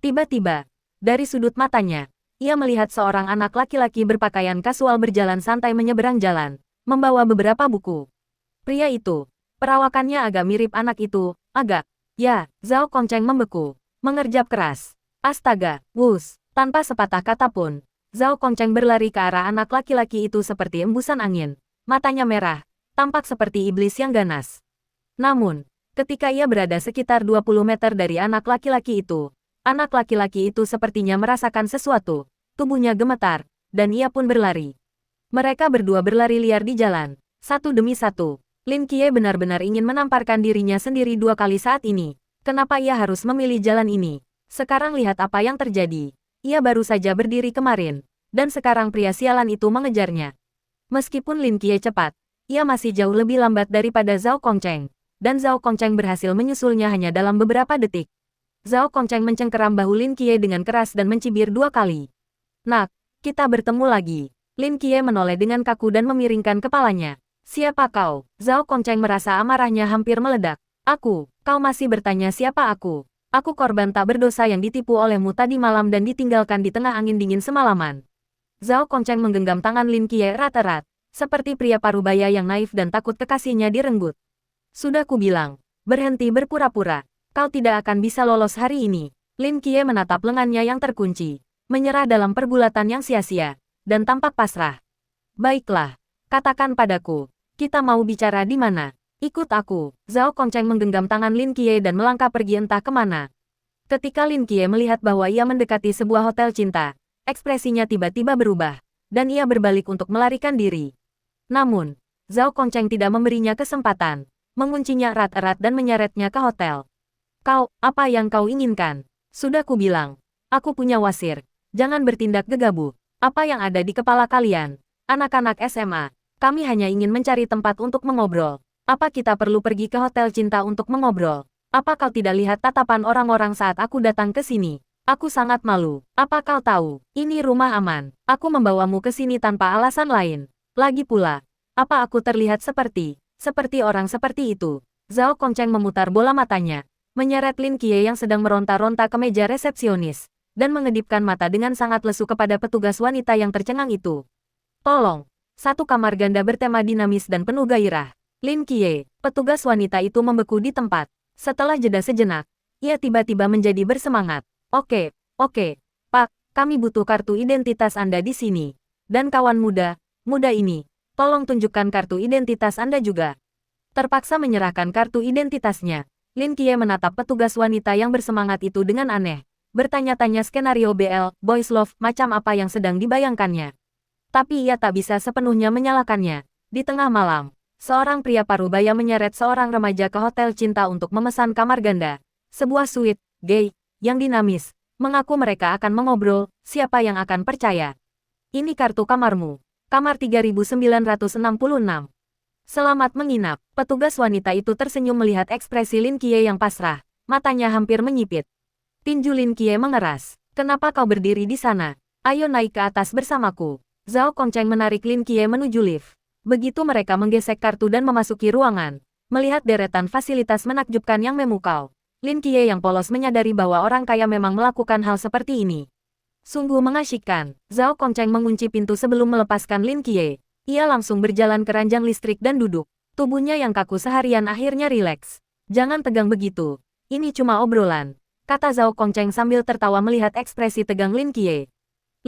Tiba-tiba, dari sudut matanya, ia melihat seorang anak laki-laki berpakaian kasual berjalan santai menyeberang jalan, membawa beberapa buku. Pria itu, perawakannya agak mirip anak itu, agak. Ya, Zhao Kongcheng membeku. Mengerjap keras. Astaga, wus, tanpa sepatah kata pun, Zhao Kongcheng berlari ke arah anak laki-laki itu seperti embusan angin. Matanya merah, tampak seperti iblis yang ganas. Namun, ketika ia berada sekitar 20 meter dari anak laki-laki itu, anak laki-laki itu sepertinya merasakan sesuatu. Tubuhnya gemetar, dan ia pun berlari. Mereka berdua berlari liar di jalan, satu demi satu. Lin Qiye benar-benar ingin menamparkan dirinya sendiri 2 kali saat ini. Kenapa ia harus memilih jalan ini? Sekarang lihat apa yang terjadi. Ia baru saja berdiri kemarin, dan sekarang pria sialan itu mengejarnya. Meskipun Lin Qiye cepat, ia masih jauh lebih lambat daripada Zhao Kongcheng, dan Zhao Kongcheng berhasil menyusulnya hanya dalam beberapa detik. Zhao Kongcheng mencengkeram bahu Lin Qiye dengan keras dan mencibir 2 kali. Nak, kita bertemu lagi. Lin Qiye menoleh dengan kaku dan memiringkan kepalanya. Siapa kau? Zhao Kongcheng merasa amarahnya hampir meledak. Aku. Kau masih bertanya siapa aku? Aku korban tak berdosa yang ditipu olehmu tadi malam dan ditinggalkan di tengah angin dingin semalaman. Zhao Kongcheng menggenggam tangan Lin Qiye erat-erat, Seperti pria parubaya yang naif dan takut kekasihnya direnggut. Sudah kubilang, berhenti berpura-pura. Kau tidak akan bisa lolos hari ini. Lin Qiye menatap lengannya yang terkunci, menyerah dalam pergulatan yang sia-sia, dan tampak pasrah. Baiklah, katakan padaku, kita mau bicara di mana? Ikut aku. Zhao Kongcheng menggenggam tangan Lin Qiye dan melangkah pergi entah kemana. Ketika Lin Qiye melihat bahwa ia mendekati sebuah hotel cinta, ekspresinya tiba-tiba berubah, dan ia berbalik untuk melarikan diri. Namun, Zhao Kongcheng tidak memberinya kesempatan, menguncinya erat-erat dan menyeretnya ke hotel. Kau, apa yang kau inginkan? Sudah kubilang, aku punya wasir, jangan bertindak gegabah. Apa yang ada di kepala kalian? Anak-anak SMA, kami hanya ingin mencari tempat untuk mengobrol. Apa kita perlu pergi ke hotel cinta untuk mengobrol? Apa kau tidak lihat tatapan orang-orang saat aku datang ke sini? Aku sangat malu. Apa kau tahu, ini rumah aman. Aku membawamu ke sini tanpa alasan lain. Lagi pula, apa aku terlihat seperti orang seperti itu? Zhao Kongcheng memutar bola matanya, menyeret Lin Qiye yang sedang meronta-ronta ke meja resepsionis, dan mengedipkan mata dengan sangat lesu kepada petugas wanita yang tercengang itu. Tolong, satu kamar ganda bertema dinamis dan penuh gairah. Lin Qiye, petugas wanita itu membeku di tempat. Setelah jeda sejenak, ia tiba-tiba menjadi bersemangat. Oke, Pak, kami butuh kartu identitas Anda di sini. Dan kawan muda ini, tolong tunjukkan kartu identitas Anda juga. Terpaksa menyerahkan kartu identitasnya, Lin Qiye menatap petugas wanita yang bersemangat itu dengan aneh, bertanya-tanya skenario BL, Boys Love, macam apa yang sedang dibayangkannya. Tapi ia tak bisa sepenuhnya menyalahkannya. Di tengah malam, seorang pria parubaya menyeret seorang remaja ke hotel cinta untuk memesan kamar ganda, sebuah suite, gay, yang dinamis, mengaku mereka akan mengobrol, siapa yang akan percaya. Ini kartu kamarmu. Kamar 3966. Selamat menginap. Petugas wanita itu tersenyum melihat ekspresi Lin Qiye yang pasrah. Matanya hampir menyipit. Tinju Lin Qiye mengeras. Kenapa kau berdiri di sana? Ayo naik ke atas bersamaku. Zhao Kongcheng menarik Lin Qiye menuju lift. Begitu mereka menggesek kartu dan memasuki ruangan, melihat deretan fasilitas menakjubkan yang memukau, Lin Qiye yang polos menyadari bahwa orang kaya memang melakukan hal seperti ini. Sungguh mengasyikkan. Zhao Kongcheng mengunci pintu sebelum melepaskan Lin Qiye. Ia langsung berjalan ke ranjang listrik dan duduk. Tubuhnya yang kaku seharian akhirnya rileks. Jangan tegang begitu. Ini cuma obrolan, kata Zhao Kongcheng sambil tertawa melihat ekspresi tegang Lin Qiye.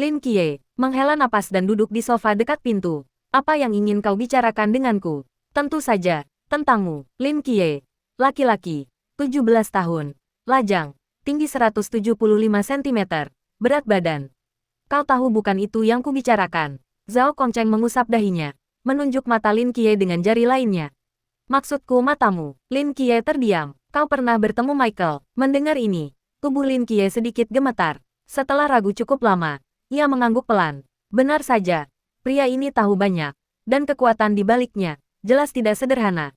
Lin Qiye menghela napas dan duduk di sofa dekat pintu. Apa yang ingin kau bicarakan denganku? Tentu saja, tentangmu. Lin Qiye, laki-laki, 17 tahun, lajang, tinggi 175 cm. Berat badan. Kau tahu bukan itu yang kubicarakan. Zhao Kongcheng mengusap dahinya, menunjuk mata Lin Qiye dengan jari lainnya. Maksudku matamu. Lin Qiye terdiam. Kau pernah bertemu Michael? Mendengar ini, tubuh Lin Qiye sedikit gemetar. Setelah ragu cukup lama, ia mengangguk pelan. Benar saja, pria ini tahu banyak, dan kekuatan di baliknya jelas tidak sederhana.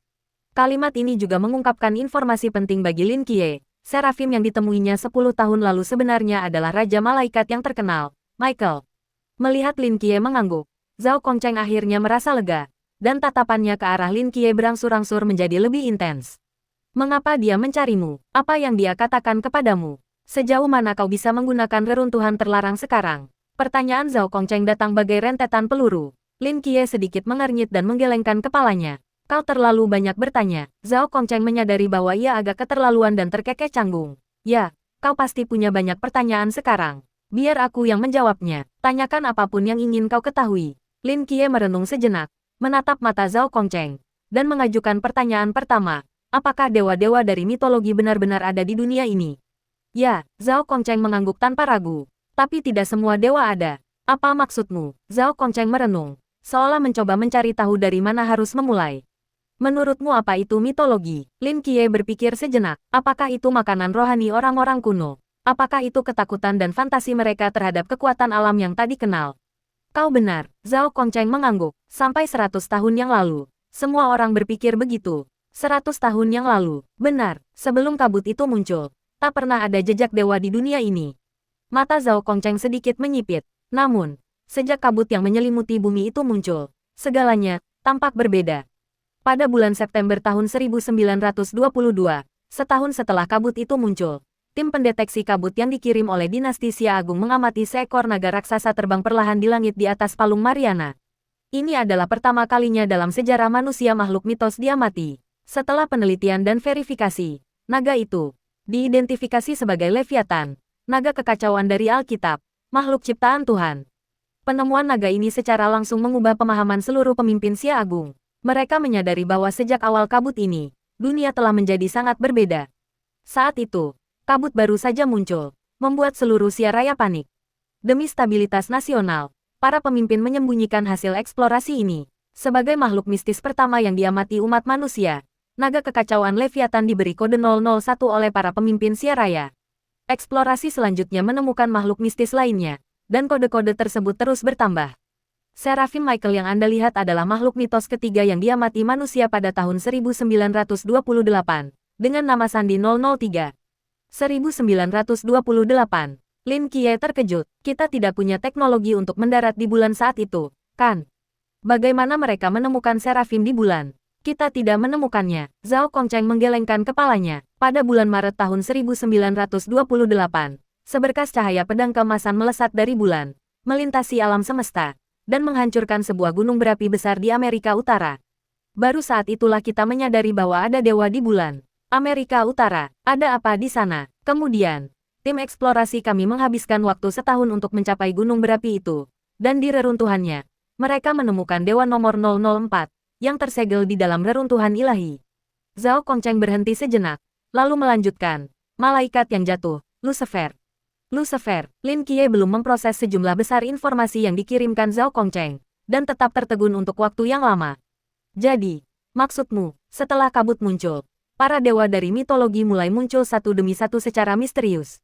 Kalimat ini juga mengungkapkan informasi penting bagi Lin Qiye. Seraphim yang ditemuinya 10 tahun lalu sebenarnya adalah Raja Malaikat yang terkenal, Michael. Melihat Lin Qiye mengangguk, Zhao Kongcheng akhirnya merasa lega, dan tatapannya ke arah Lin Qiye berangsur-angsur menjadi lebih intens. Mengapa dia mencarimu? Apa yang dia katakan kepadamu? Sejauh mana kau bisa menggunakan reruntuhan terlarang sekarang? Pertanyaan Zhao Kongcheng datang bagai rentetan peluru. Lin Qiye sedikit mengernyit dan menggelengkan kepalanya. Kau terlalu banyak bertanya. Zhao Kongcheng menyadari bahwa ia agak keterlaluan dan terkekeh canggung. Ya, kau pasti punya banyak pertanyaan sekarang. Biar aku yang menjawabnya. Tanyakan apapun yang ingin kau ketahui. Lin Qiye merenung sejenak, menatap mata Zhao Kongcheng, dan mengajukan pertanyaan pertama. Apakah dewa-dewa dari mitologi benar-benar ada di dunia ini? Ya, Zhao Kongcheng mengangguk tanpa ragu. Tapi tidak semua dewa ada. Apa maksudmu? Zhao Kongcheng merenung, seolah mencoba mencari tahu dari mana harus memulai. Menurutmu apa itu mitologi? Lin Qiye berpikir sejenak. Apakah itu makanan rohani orang-orang kuno? Apakah itu ketakutan dan fantasi mereka terhadap kekuatan alam yang tak dikenal? Kau benar, Zhao Kongcheng mengangguk. Sampai 100 tahun yang lalu, semua orang berpikir begitu. 100 tahun yang lalu, benar, sebelum kabut itu muncul, tak pernah ada jejak dewa di dunia ini. Mata Zhao Kongcheng sedikit menyipit. Namun, sejak kabut yang menyelimuti bumi itu muncul, segalanya tampak berbeda. Pada bulan September tahun 1922, setahun setelah kabut itu muncul, tim pendeteksi kabut yang dikirim oleh dinasti Xia Agung mengamati seekor naga raksasa terbang perlahan di langit di atas palung Mariana. Ini adalah pertama kalinya dalam sejarah manusia makhluk mitos diamati. Setelah penelitian dan verifikasi, naga itu diidentifikasi sebagai Leviathan, naga kekacauan dari Alkitab, makhluk ciptaan Tuhan. Penemuan naga ini secara langsung mengubah pemahaman seluruh pemimpin Xia Agung. Mereka menyadari bahwa sejak awal kabut ini, dunia telah menjadi sangat berbeda. Saat itu, kabut baru saja muncul, membuat seluruh Xia Raya panik. Demi stabilitas nasional, para pemimpin menyembunyikan hasil eksplorasi ini. Sebagai makhluk mistis pertama yang diamati umat manusia, naga kekacauan Leviathan diberi kode 001 oleh para pemimpin Xia Raya. Eksplorasi selanjutnya menemukan makhluk mistis lainnya, dan kode-kode tersebut terus bertambah. Seraphim Michael yang Anda lihat adalah makhluk mitos ketiga yang diamati manusia pada tahun 1928, dengan nama sandi 003. 1928. Lin Qiye terkejut, kita tidak punya teknologi untuk mendarat di bulan saat itu, kan? Bagaimana mereka menemukan Seraphim di bulan? Kita tidak menemukannya. Zhao Kongcheng menggelengkan kepalanya. Pada bulan Maret tahun 1928, seberkas cahaya pedang keemasan melesat dari bulan, melintasi alam semesta, dan menghancurkan sebuah gunung berapi besar di Amerika Utara. Baru saat itulah kita menyadari bahwa ada dewa di bulan. Amerika Utara, ada apa di sana? Kemudian, tim eksplorasi kami menghabiskan waktu setahun untuk mencapai gunung berapi itu, dan di reruntuhannya, mereka menemukan dewa nomor 004, yang tersegel di dalam reruntuhan ilahi. Zhao Kongcheng berhenti sejenak, lalu melanjutkan, malaikat yang jatuh, Lucifer. Lucifer, Lin Qiye belum memproses sejumlah besar informasi yang dikirimkan Zhao Kongcheng, dan tetap tertegun untuk waktu yang lama. Jadi, maksudmu, setelah kabut muncul, para dewa dari mitologi mulai muncul satu demi satu secara misterius.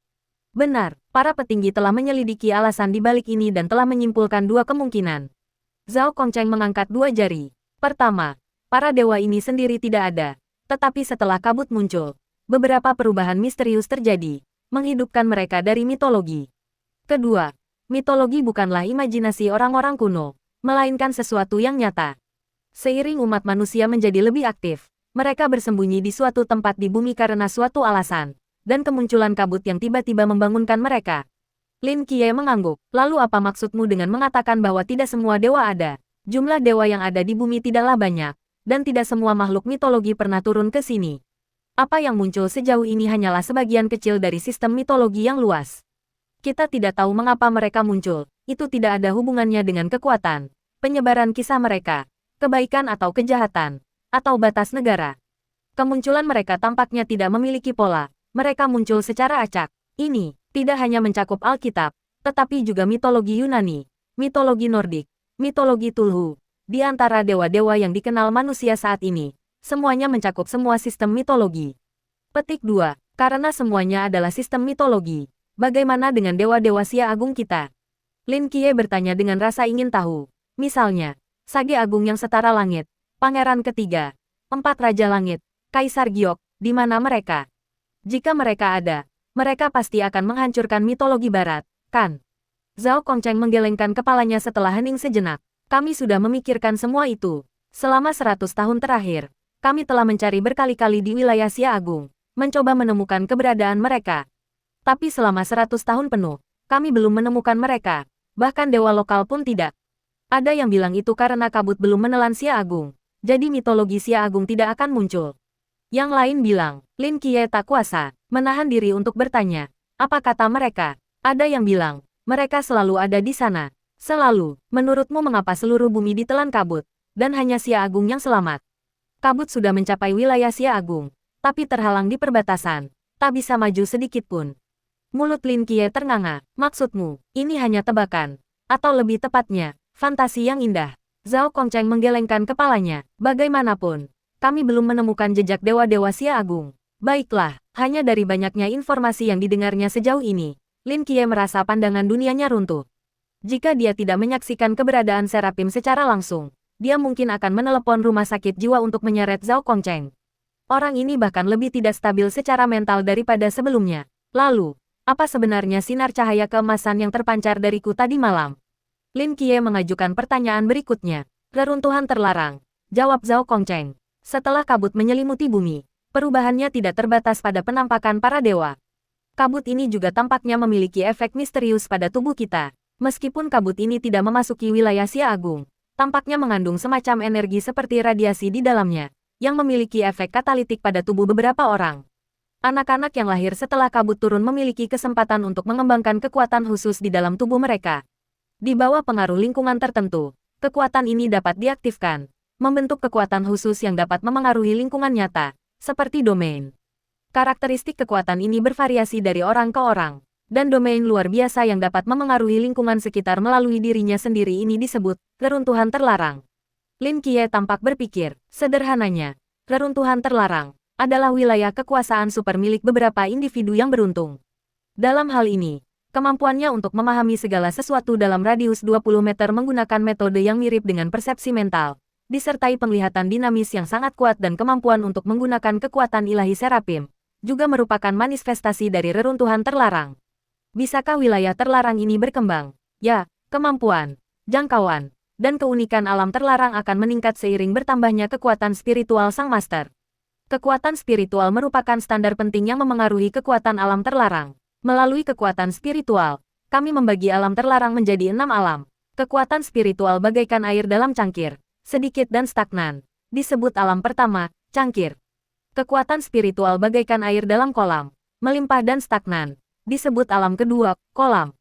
Benar, para petinggi telah menyelidiki alasan di balik ini dan telah menyimpulkan dua kemungkinan. Zhao Kongcheng mengangkat dua jari. Pertama, para dewa ini sendiri tidak ada, tetapi setelah kabut muncul, beberapa perubahan misterius terjadi, menghidupkan mereka dari mitologi. Kedua, mitologi bukanlah imajinasi orang-orang kuno, melainkan sesuatu yang nyata. Seiring umat manusia menjadi lebih aktif, mereka bersembunyi di suatu tempat di bumi karena suatu alasan, dan kemunculan kabut yang tiba-tiba membangunkan mereka. Lin Qiye mengangguk, lalu apa maksudmu dengan mengatakan bahwa tidak semua dewa ada? Jumlah dewa yang ada di bumi tidaklah banyak, dan tidak semua makhluk mitologi pernah turun ke sini. Apa yang muncul sejauh ini hanyalah sebagian kecil dari sistem mitologi yang luas. Kita tidak tahu mengapa mereka muncul, itu tidak ada hubungannya dengan kekuatan, penyebaran kisah mereka, kebaikan atau kejahatan, atau batas negara. Kemunculan mereka tampaknya tidak memiliki pola, mereka muncul secara acak. Ini tidak hanya mencakup Alkitab, tetapi juga mitologi Yunani, mitologi Nordik, mitologi Tulhu. Di antara dewa-dewa yang dikenal manusia saat ini, semuanya mencakup semua sistem mitologi. Petik 2. Karena semuanya adalah sistem mitologi, bagaimana dengan dewa-dewa Xia Agung kita? Lin Qiye bertanya dengan rasa ingin tahu. Misalnya, Sage Agung yang setara langit, Pangeran Ketiga, 4 Raja Langit, Kaisar Giok, di mana mereka? Jika mereka ada, mereka pasti akan menghancurkan mitologi barat, kan? Zhao Kongcheng menggelengkan kepalanya setelah hening sejenak. Kami sudah memikirkan semua itu. Selama 100 tahun terakhir, kami telah mencari berkali-kali di wilayah Xia Agung, mencoba menemukan keberadaan mereka. Tapi selama 100 tahun penuh, kami belum menemukan mereka. Bahkan dewa lokal pun tidak. Ada yang bilang itu karena kabut belum menelan Xia Agung, jadi mitologi Xia Agung tidak akan muncul. Yang lain bilang, Lin Qiye tak kuasa menahan diri untuk bertanya, apa kata mereka? Ada yang bilang, mereka selalu ada di sana. Selalu, menurutmu mengapa seluruh bumi ditelan kabut, dan hanya Xia Agung yang selamat? Kabut sudah mencapai wilayah Xia Agung, tapi terhalang di perbatasan, tak bisa maju sedikit pun. Mulut Lin Qiye ternganga, maksudmu, ini hanya tebakan, atau lebih tepatnya, fantasi yang indah. Zhao Kongcheng menggelengkan kepalanya, bagaimanapun, kami belum menemukan jejak dewa-dewa Xia Agung. Baiklah, hanya dari banyaknya informasi yang didengarnya sejauh ini, Lin Qiye merasa pandangan dunianya runtuh. Jika dia tidak menyaksikan keberadaan Seraphim secara langsung, dia mungkin akan menelepon rumah sakit jiwa untuk menyeret Zhao Kongcheng. Orang ini bahkan lebih tidak stabil secara mental daripada sebelumnya. Lalu, apa sebenarnya sinar cahaya keemasan yang terpancar dariku tadi malam? Lin Qiye mengajukan pertanyaan berikutnya. Reruntuhan terlarang, jawab Zhao Kongcheng. Setelah kabut menyelimuti bumi, perubahannya tidak terbatas pada penampakan para dewa. Kabut ini juga tampaknya memiliki efek misterius pada tubuh kita. Meskipun kabut ini tidak memasuki wilayah Xia Agung, tampaknya mengandung semacam energi seperti radiasi di dalamnya, yang memiliki efek katalitik pada tubuh beberapa orang. Anak-anak yang lahir setelah kabut turun memiliki kesempatan untuk mengembangkan kekuatan khusus di dalam tubuh mereka. Di bawah pengaruh lingkungan tertentu, kekuatan ini dapat diaktifkan, membentuk kekuatan khusus yang dapat memengaruhi lingkungan nyata, seperti domain. Karakteristik kekuatan ini bervariasi dari orang ke orang, dan domain luar biasa yang dapat memengaruhi lingkungan sekitar melalui dirinya sendiri ini disebut reruntuhan terlarang. Lin Qiye tampak berpikir, sederhananya, reruntuhan terlarang adalah wilayah kekuasaan super milik beberapa individu yang beruntung. Dalam hal ini, kemampuannya untuk memahami segala sesuatu dalam radius 20 meter menggunakan metode yang mirip dengan persepsi mental, disertai penglihatan dinamis yang sangat kuat dan kemampuan untuk menggunakan kekuatan ilahi Serapim, juga merupakan manifestasi dari reruntuhan terlarang. Bisakah wilayah terlarang ini berkembang? Ya, kemampuan, jangkauan, dan keunikan alam terlarang akan meningkat seiring bertambahnya kekuatan spiritual sang master. Kekuatan spiritual merupakan standar penting yang memengaruhi kekuatan alam terlarang. Melalui kekuatan spiritual, kami membagi alam terlarang menjadi 6 alam. Kekuatan spiritual bagaikan air dalam cangkir, sedikit dan stagnan, disebut alam pertama, cangkir. Kekuatan spiritual bagaikan air dalam kolam, melimpah dan stagnan, disebut alam kedua, kolam.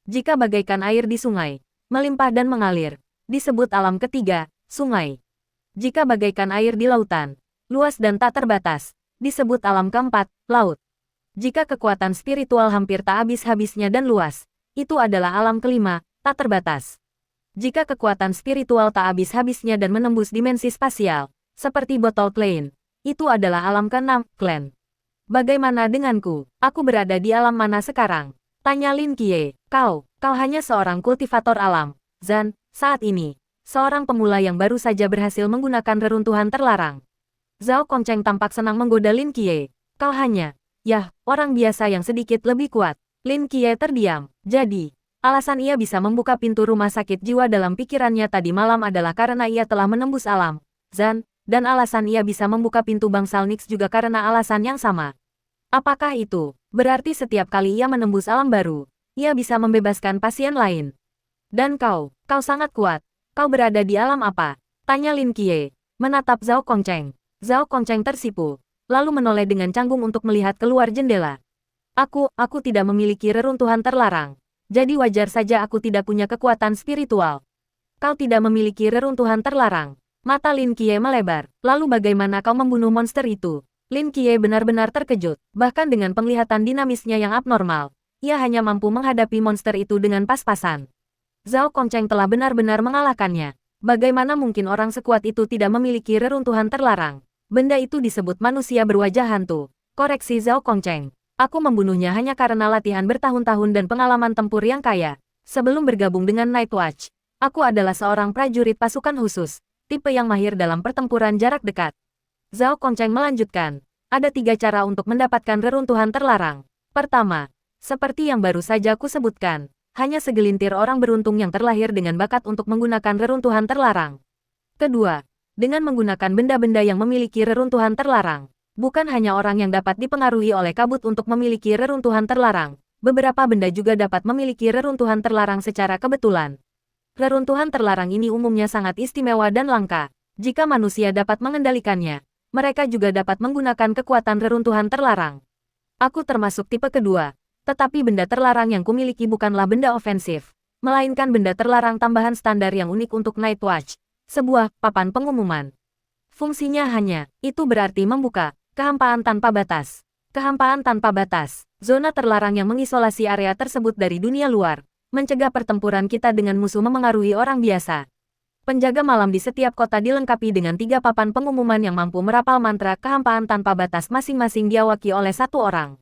Jika bagaikan air di sungai, melimpah dan mengalir, disebut alam ketiga, sungai. Jika bagaikan air di lautan, luas dan tak terbatas, disebut alam keempat, laut. Jika kekuatan spiritual hampir tak habis-habisnya dan luas, itu adalah alam kelima, tak terbatas. Jika kekuatan spiritual tak habis-habisnya dan menembus dimensi spasial, seperti botol Klein, itu adalah alam keenam, Clan. Bagaimana denganku? Aku berada di alam mana sekarang? Tanya Lin Qiye. Kau hanya seorang kultivator alam, Zan, saat ini. Seorang pemula yang baru saja berhasil menggunakan reruntuhan terlarang. Zhao Kongcheng tampak senang menggoda Lin Qiye. Kau hanya, orang biasa yang sedikit lebih kuat. Lin Qiye terdiam. Jadi, alasan ia bisa membuka pintu rumah sakit jiwa dalam pikirannya tadi malam adalah karena ia telah menembus alam, Zan, dan alasan ia bisa membuka pintu bangsal Nix juga karena alasan yang sama. Apakah itu berarti setiap kali ia menembus alam baru, ia bisa membebaskan pasien lain? Dan kau sangat kuat. Kau berada di alam apa? Tanya Lin Qiye, menatap Zhao Kongcheng. Zhao Kongcheng tersipu, lalu menoleh dengan canggung untuk melihat keluar jendela. Aku tidak memiliki reruntuhan terlarang. Jadi wajar saja aku tidak punya kekuatan spiritual. Kau tidak memiliki reruntuhan terlarang. Mata Lin Qiye melebar. Lalu bagaimana kau membunuh monster itu? Lin Qiye benar-benar terkejut, bahkan dengan penglihatan dinamisnya yang abnormal. Ia hanya mampu menghadapi monster itu dengan pas-pasan. Zhao Kongcheng telah benar-benar mengalahkannya. Bagaimana mungkin orang sekuat itu tidak memiliki reruntuhan terlarang? Benda itu disebut manusia berwajah hantu. Koreksi Zhao Kongcheng. Aku membunuhnya hanya karena latihan bertahun-tahun dan pengalaman tempur yang kaya. Sebelum bergabung dengan Night Watch, aku adalah seorang prajurit pasukan khusus, tipe yang mahir dalam pertempuran jarak dekat. Zhao Kongcheng melanjutkan, ada 3 cara untuk mendapatkan reruntuhan terlarang. Pertama, seperti yang baru saja aku sebutkan, hanya segelintir orang beruntung yang terlahir dengan bakat untuk menggunakan reruntuhan terlarang. Kedua, dengan menggunakan benda-benda yang memiliki reruntuhan terlarang. Bukan hanya orang yang dapat dipengaruhi oleh kabut untuk memiliki reruntuhan terlarang, beberapa benda juga dapat memiliki reruntuhan terlarang secara kebetulan. Reruntuhan terlarang ini umumnya sangat istimewa dan langka. Jika manusia dapat mengendalikannya, mereka juga dapat menggunakan kekuatan reruntuhan terlarang. Aku termasuk tipe kedua, tetapi benda terlarang yang kumiliki bukanlah benda ofensif, melainkan benda terlarang tambahan standar yang unik untuk Night Watch, sebuah papan pengumuman. Fungsinya hanya, itu berarti membuka, kehampaan tanpa batas. Kehampaan tanpa batas, zona terlarang yang mengisolasi area tersebut dari dunia luar, mencegah pertempuran kita dengan musuh memengaruhi orang biasa. Penjaga malam di setiap kota dilengkapi dengan 3 papan pengumuman yang mampu merapal mantra kehampaan tanpa batas masing-masing diawaki oleh 1 orang.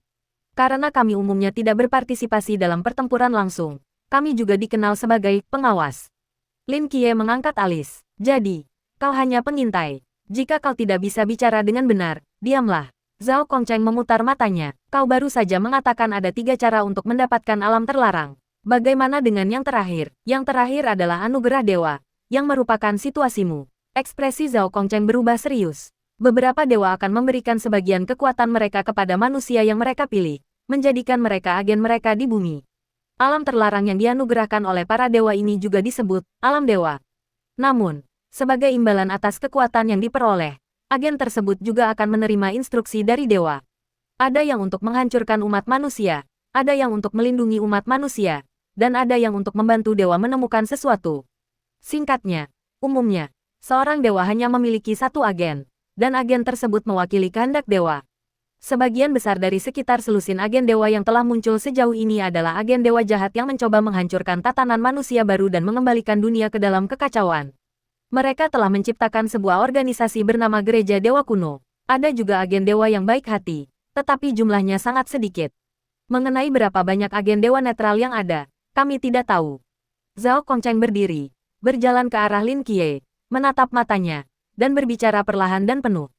Karena kami umumnya tidak berpartisipasi dalam pertempuran langsung, kami juga dikenal sebagai pengawas. Lin Qiye mengangkat alis. Jadi, kau hanya pengintai. Jika kau tidak bisa bicara dengan benar, diamlah. Zhao Kongcheng memutar matanya. Kau baru saja mengatakan ada 3 cara untuk mendapatkan alam terlarang. Bagaimana dengan yang terakhir? Yang terakhir adalah anugerah dewa, yang merupakan situasimu. Ekspresi Zhao Kongcheng berubah serius. Beberapa dewa akan memberikan sebagian kekuatan mereka kepada manusia yang mereka pilih, menjadikan mereka agen mereka di bumi. Alam terlarang yang dianugerahkan oleh para dewa ini juga disebut alam dewa. Namun, sebagai imbalan atas kekuatan yang diperoleh, agen tersebut juga akan menerima instruksi dari dewa. Ada yang untuk menghancurkan umat manusia, ada yang untuk melindungi umat manusia, dan ada yang untuk membantu dewa menemukan sesuatu. Singkatnya, umumnya, seorang dewa hanya memiliki satu agen, dan agen tersebut mewakili kehendak dewa. Sebagian besar dari sekitar selusin agen dewa yang telah muncul sejauh ini adalah agen dewa jahat yang mencoba menghancurkan tatanan manusia baru dan mengembalikan dunia ke dalam kekacauan. Mereka telah menciptakan sebuah organisasi bernama Gereja Dewa Kuno. Ada juga agen dewa yang baik hati, tetapi jumlahnya sangat sedikit. Mengenai berapa banyak agen dewa netral yang ada, kami tidak tahu. Zhao Kongcheng berdiri, berjalan ke arah Lin Qiye, menatap matanya, dan berbicara perlahan dan penuh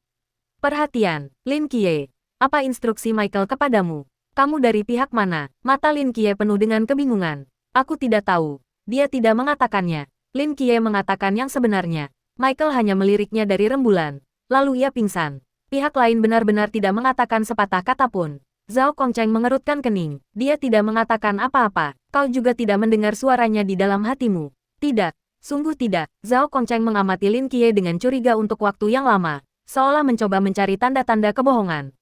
perhatian. Lin Qiye, apa instruksi Michael kepadamu? Kamu dari pihak mana? Mata Lin Qiye penuh dengan kebingungan. Aku tidak tahu. Dia tidak mengatakannya. Lin Qiye mengatakan yang sebenarnya. Michael hanya meliriknya dari rembulan. Lalu ia pingsan. Pihak lain benar-benar tidak mengatakan sepatah kata pun. Zhao Kongcheng mengerutkan kening. Dia tidak mengatakan apa-apa. Kau juga tidak mendengar suaranya di dalam hatimu. Tidak. Sungguh tidak. Zhao Kongcheng mengamati Lin Qiye dengan curiga untuk waktu yang lama, seolah mencoba mencari tanda-tanda kebohongan.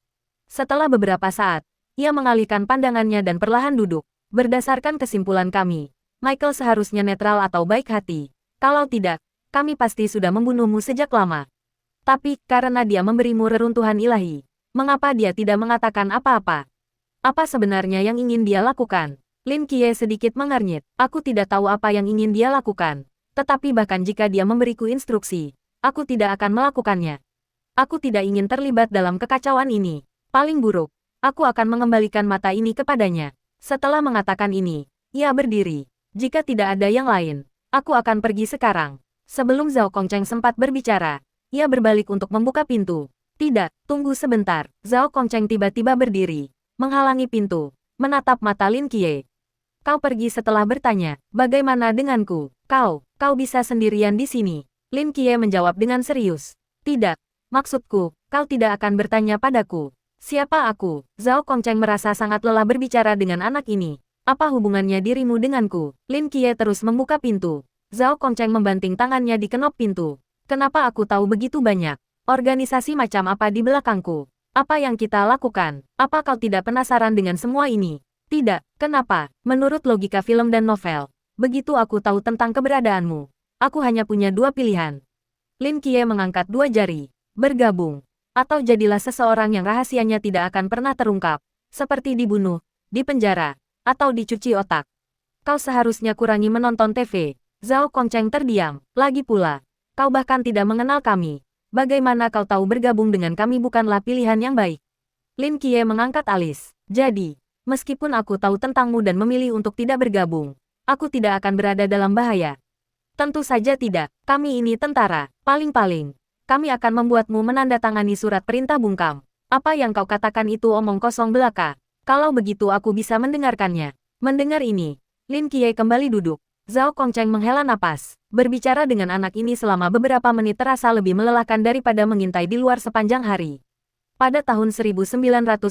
Setelah beberapa saat, ia mengalihkan pandangannya dan perlahan duduk. Berdasarkan kesimpulan kami, Michael seharusnya netral atau baik hati. Kalau tidak, kami pasti sudah membunuhmu sejak lama. Tapi, karena dia memberimu reruntuhan ilahi, mengapa dia tidak mengatakan apa-apa? Apa sebenarnya yang ingin dia lakukan? Lin Qiye sedikit mengernyit. Aku tidak tahu apa yang ingin dia lakukan. Tetapi bahkan jika dia memberiku instruksi, aku tidak akan melakukannya. Aku tidak ingin terlibat dalam kekacauan ini. Paling buruk, aku akan mengembalikan mata ini kepadanya. Setelah mengatakan ini, ia berdiri. Jika tidak ada yang lain, aku akan pergi sekarang. Sebelum Zhao Kongcheng sempat berbicara, ia berbalik untuk membuka pintu. Tidak, tunggu sebentar. Zhao Kongcheng tiba-tiba berdiri, menghalangi pintu, menatap mata Lin Qiye. Kau pergi setelah bertanya, bagaimana denganku? Kau bisa sendirian di sini. Lin Qiye menjawab dengan serius. Tidak, maksudku, kau tidak akan bertanya padaku. Siapa aku? Zhao Kongcheng merasa sangat lelah berbicara dengan anak ini. Apa hubungannya dirimu denganku? Lin Qiye terus membuka pintu. Zhao Kongcheng membanting tangannya di kenop pintu. Kenapa aku tahu begitu banyak? Organisasi macam apa di belakangku? Apa yang kita lakukan? Apa kau tidak penasaran dengan semua ini? Tidak, kenapa? Menurut logika film dan novel, begitu aku tahu tentang keberadaanmu, aku hanya punya dua pilihan. Lin Qiye mengangkat dua jari. Bergabung. Atau jadilah seseorang yang rahasianya tidak akan pernah terungkap, seperti dibunuh, dipenjara, atau dicuci otak. Kau seharusnya kurangi menonton TV. Zhao Kongcheng terdiam. Lagi pula, kau bahkan tidak mengenal kami. Bagaimana kau tahu bergabung dengan kami bukanlah pilihan yang baik? Lin Qiye mengangkat alis. Jadi, meskipun aku tahu tentangmu dan memilih untuk tidak bergabung, aku tidak akan berada dalam bahaya. Tentu saja tidak. Kami ini tentara. Paling-paling, kami akan membuatmu menandatangani surat perintah bungkam. Apa yang kau katakan itu omong kosong belaka. Kalau begitu aku bisa mendengarkannya. Mendengar ini, Lin Qiye kembali duduk. Zhao Kongcheng menghela napas. Berbicara dengan anak ini selama beberapa menit terasa lebih melelahkan daripada mengintai di luar sepanjang hari. Pada tahun 1922,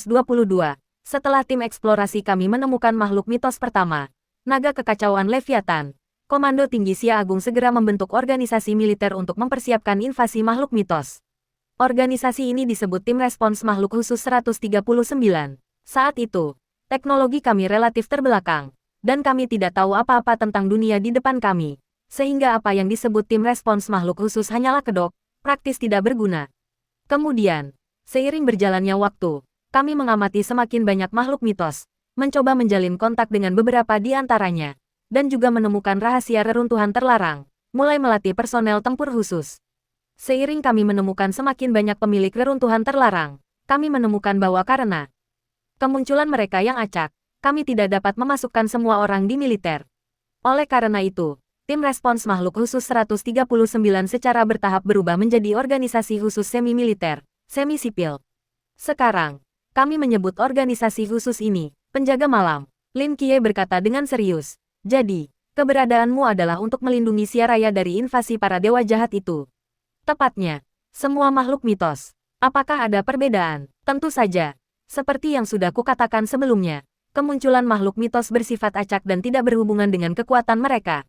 setelah tim eksplorasi kami menemukan makhluk mitos pertama, naga kekacauan Leviathan, Komando Tinggi Xia Agung segera membentuk organisasi militer untuk mempersiapkan invasi makhluk mitos. Organisasi ini disebut Tim Respons Makhluk Khusus 139. Saat itu, teknologi kami relatif terbelakang, dan kami tidak tahu apa-apa tentang dunia di depan kami, sehingga apa yang disebut Tim Respons Makhluk Khusus hanyalah kedok, praktis tidak berguna. Kemudian, seiring berjalannya waktu, kami mengamati semakin banyak makhluk mitos, mencoba menjalin kontak dengan beberapa di antaranya, dan juga menemukan rahasia reruntuhan terlarang, mulai melatih personel tempur khusus. Seiring kami menemukan semakin banyak pemilik reruntuhan terlarang, kami menemukan bahwa karena kemunculan mereka yang acak, kami tidak dapat memasukkan semua orang di militer. Oleh karena itu, Tim Respons Makhluk Khusus 139 secara bertahap berubah menjadi organisasi khusus semi-militer, semi-sipil. Sekarang, kami menyebut organisasi khusus ini, Penjaga Malam. Lin Qiye berkata dengan serius. Jadi, keberadaanmu adalah untuk melindungi Xia Raya dari invasi para dewa jahat itu. Tepatnya, semua makhluk mitos. Apakah ada perbedaan? Tentu saja. Seperti yang sudah kukatakan sebelumnya, kemunculan makhluk mitos bersifat acak dan tidak berhubungan dengan kekuatan mereka.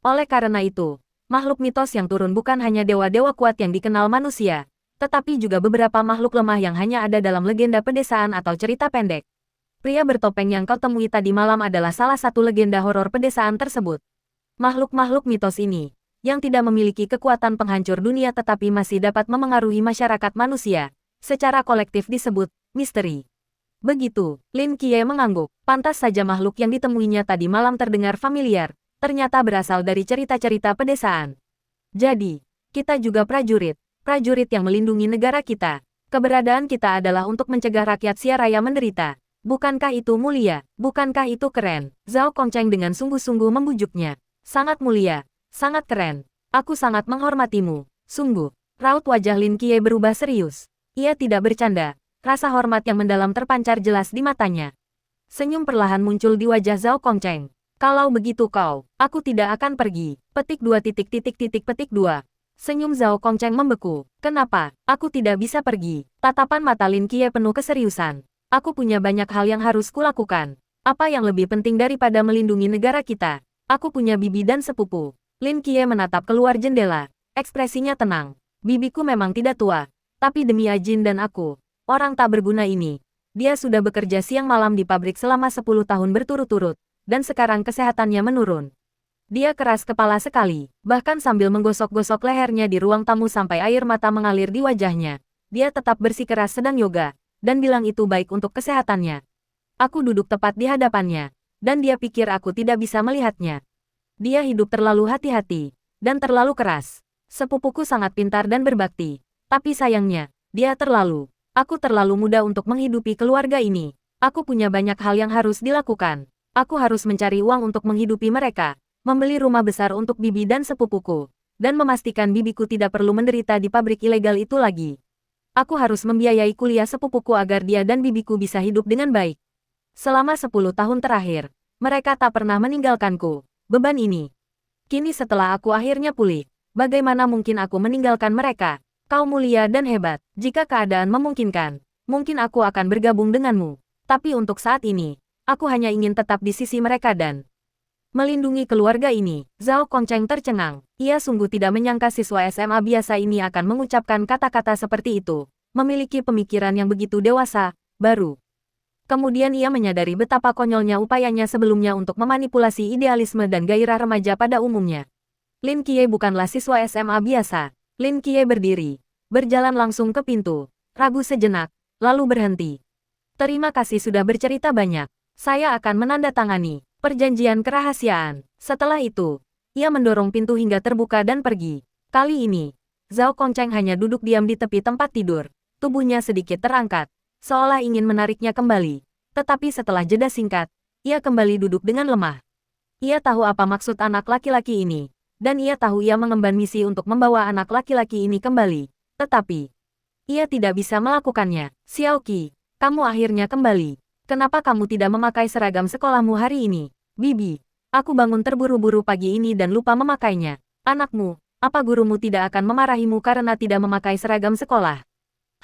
Oleh karena itu, Makhluk mitos yang turun bukan hanya dewa-dewa kuat yang dikenal manusia, tetapi juga beberapa makhluk lemah yang hanya ada dalam legenda pedesaan atau cerita pendek. Pria bertopeng yang kau temui tadi malam adalah salah satu legenda horor pedesaan tersebut. Makhluk-makhluk mitos ini, yang tidak memiliki kekuatan penghancur dunia tetapi masih dapat memengaruhi masyarakat manusia, secara kolektif disebut misteri. Begitu, Lin Qiye mengangguk. Pantas saja makhluk yang ditemuinya tadi malam terdengar familiar, ternyata berasal dari cerita-cerita pedesaan. Jadi, kita juga prajurit yang melindungi negara kita. Keberadaan kita adalah untuk mencegah rakyat Xia Raya menderita. Bukankah itu mulia? Bukankah itu keren? Zhao Kongcheng dengan sungguh-sungguh membujuknya. Sangat mulia, sangat keren. Aku sangat menghormatimu. Sungguh. Raut wajah Lin Qiye berubah serius. Ia tidak bercanda. Rasa hormat yang mendalam terpancar jelas di matanya. Senyum perlahan muncul di wajah Zhao Kongcheng. Kalau begitu aku tidak akan pergi. Petik 2 petik 2. Senyum Zhao Kongcheng membeku. Kenapa? Aku tidak bisa pergi. Tatapan mata Lin Qiye penuh keseriusan. Aku punya banyak hal yang harus kulakukan. Apa yang lebih penting daripada melindungi negara kita? Aku punya bibi dan sepupu. Lin Qiye menatap keluar jendela. Ekspresinya tenang. Bibiku memang tidak tua. Tapi demi Ajin dan aku, orang tak berguna ini, dia sudah bekerja siang malam di pabrik selama 10 tahun berturut-turut, dan sekarang kesehatannya menurun. Dia keras kepala sekali, bahkan sambil menggosok-gosok lehernya di ruang tamu sampai air mata mengalir di wajahnya. Dia tetap bersikeras sedang yoga, dan bilang itu baik untuk kesehatannya. Aku duduk tepat di hadapannya, dan dia pikir aku tidak bisa melihatnya. Dia hidup terlalu hati-hati, dan terlalu keras. Sepupuku sangat pintar dan berbakti, tapi sayangnya, aku terlalu muda untuk menghidupi keluarga ini. Aku punya banyak hal yang harus dilakukan. Aku harus mencari uang untuk menghidupi mereka, membeli rumah besar untuk bibi dan sepupuku, dan memastikan bibiku tidak perlu menderita di pabrik ilegal itu lagi. Aku harus membiayai kuliah sepupuku agar dia dan bibiku bisa hidup dengan baik. Selama 10 tahun terakhir, mereka tak pernah meninggalkanku. Beban ini. Kini setelah aku akhirnya pulih, bagaimana mungkin aku meninggalkan mereka? Kau mulia dan hebat. Jika keadaan memungkinkan, mungkin aku akan bergabung denganmu. Tapi untuk saat ini, aku hanya ingin tetap di sisi mereka dan melindungi keluarga ini. Zhao Kongcheng tercengang. Ia sungguh tidak menyangka siswa SMA biasa ini akan mengucapkan kata-kata seperti itu. Memiliki pemikiran yang begitu dewasa, baru. Kemudian ia menyadari betapa konyolnya upayanya sebelumnya untuk memanipulasi idealisme dan gairah remaja pada umumnya. Lin Qiye bukanlah siswa SMA biasa. Lin Qiye berdiri, berjalan langsung ke pintu, ragu sejenak, lalu berhenti. Terima kasih sudah bercerita banyak. Saya akan menandatangani perjanjian kerahasiaan. Setelah itu, ia mendorong pintu hingga terbuka dan pergi. Kali ini, Zhao Kongcheng hanya duduk diam di tepi tempat tidur. Tubuhnya sedikit terangkat, seolah ingin menariknya kembali. Tetapi setelah jeda singkat, ia kembali duduk dengan lemah. Ia tahu apa maksud anak laki-laki ini, dan ia tahu ia mengemban misi untuk membawa anak laki-laki ini kembali. Tetapi, ia tidak bisa melakukannya. Xiaoqi, kamu akhirnya kembali. Kenapa kamu tidak memakai seragam sekolahmu hari ini? Bibi, aku bangun terburu-buru pagi ini dan lupa memakainya. Anakmu, apa gurumu tidak akan memarahimu karena tidak memakai seragam sekolah?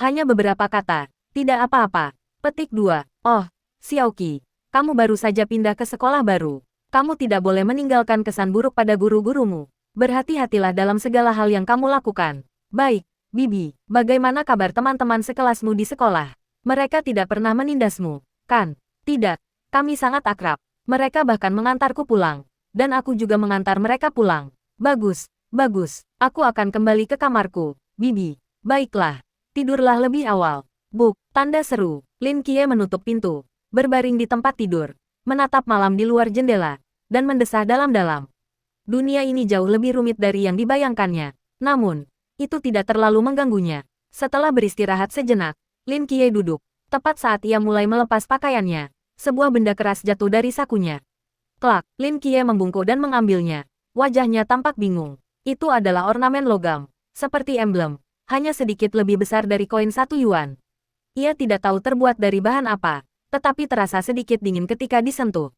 Hanya beberapa kata, tidak apa-apa. Petik 2. Oh, Xiaoqi, kamu baru saja pindah ke sekolah baru. Kamu tidak boleh meninggalkan kesan buruk pada guru-gurumu. Berhati-hatilah dalam segala hal yang kamu lakukan. Baik, Bibi, bagaimana kabar teman-teman sekelasmu di sekolah? Mereka tidak pernah menindasmu, kan? Tidak, kami sangat akrab. Mereka bahkan mengantarku pulang. Dan aku juga mengantar mereka pulang. Bagus, bagus. Aku akan kembali ke kamarku. Bibi, baiklah. Tidurlah lebih awal. Buk, tanda seru. Lin Qiye menutup pintu, berbaring di tempat tidur, menatap malam di luar jendela, dan mendesah dalam-dalam. Dunia ini jauh lebih rumit dari yang dibayangkannya. Namun, itu tidak terlalu mengganggunya. Setelah beristirahat sejenak, Lin Qiye duduk. Tepat saat ia mulai melepas pakaiannya, sebuah benda keras jatuh dari sakunya. Klak, Lin Qiye membungkuk dan mengambilnya. Wajahnya tampak bingung. Itu adalah ornamen logam, seperti emblem, hanya sedikit lebih besar dari koin 1 yuan. Ia tidak tahu terbuat dari bahan apa, tetapi terasa sedikit dingin ketika disentuh.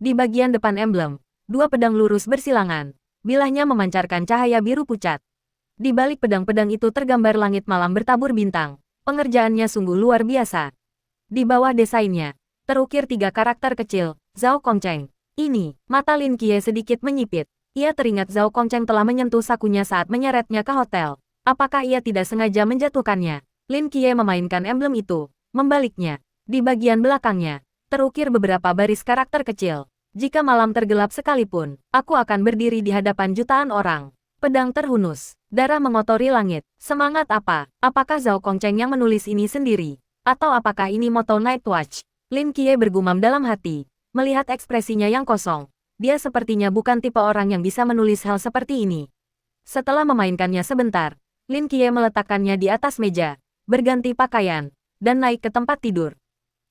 Di bagian depan emblem, 2 pedang lurus bersilangan, bilahnya memancarkan cahaya biru pucat. Di balik pedang-pedang itu tergambar langit malam bertabur bintang. Pengerjaannya sungguh luar biasa. Di bawah desainnya, terukir 3 karakter kecil, Zhao Kongcheng. Ini, mata Lin Qiye sedikit menyipit. Ia teringat Zhao Kongcheng telah menyentuh sakunya saat menyeretnya ke hotel. Apakah ia tidak sengaja menjatuhkannya? Lin Qiye memainkan emblem itu. Membaliknya, di bagian belakangnya, terukir beberapa baris karakter kecil. Jika malam tergelap sekalipun, aku akan berdiri di hadapan jutaan orang. Pedang terhunus, darah mengotori langit. Semangat apa? Apakah Zhao Kongcheng yang menulis ini sendiri? Atau apakah ini moto Night Watch? Lin Qiye bergumam dalam hati, melihat ekspresinya yang kosong. Dia sepertinya bukan tipe orang yang bisa menulis hal seperti ini. Setelah memainkannya sebentar, Lin Qiye meletakkannya di atas meja, berganti pakaian, dan naik ke tempat tidur.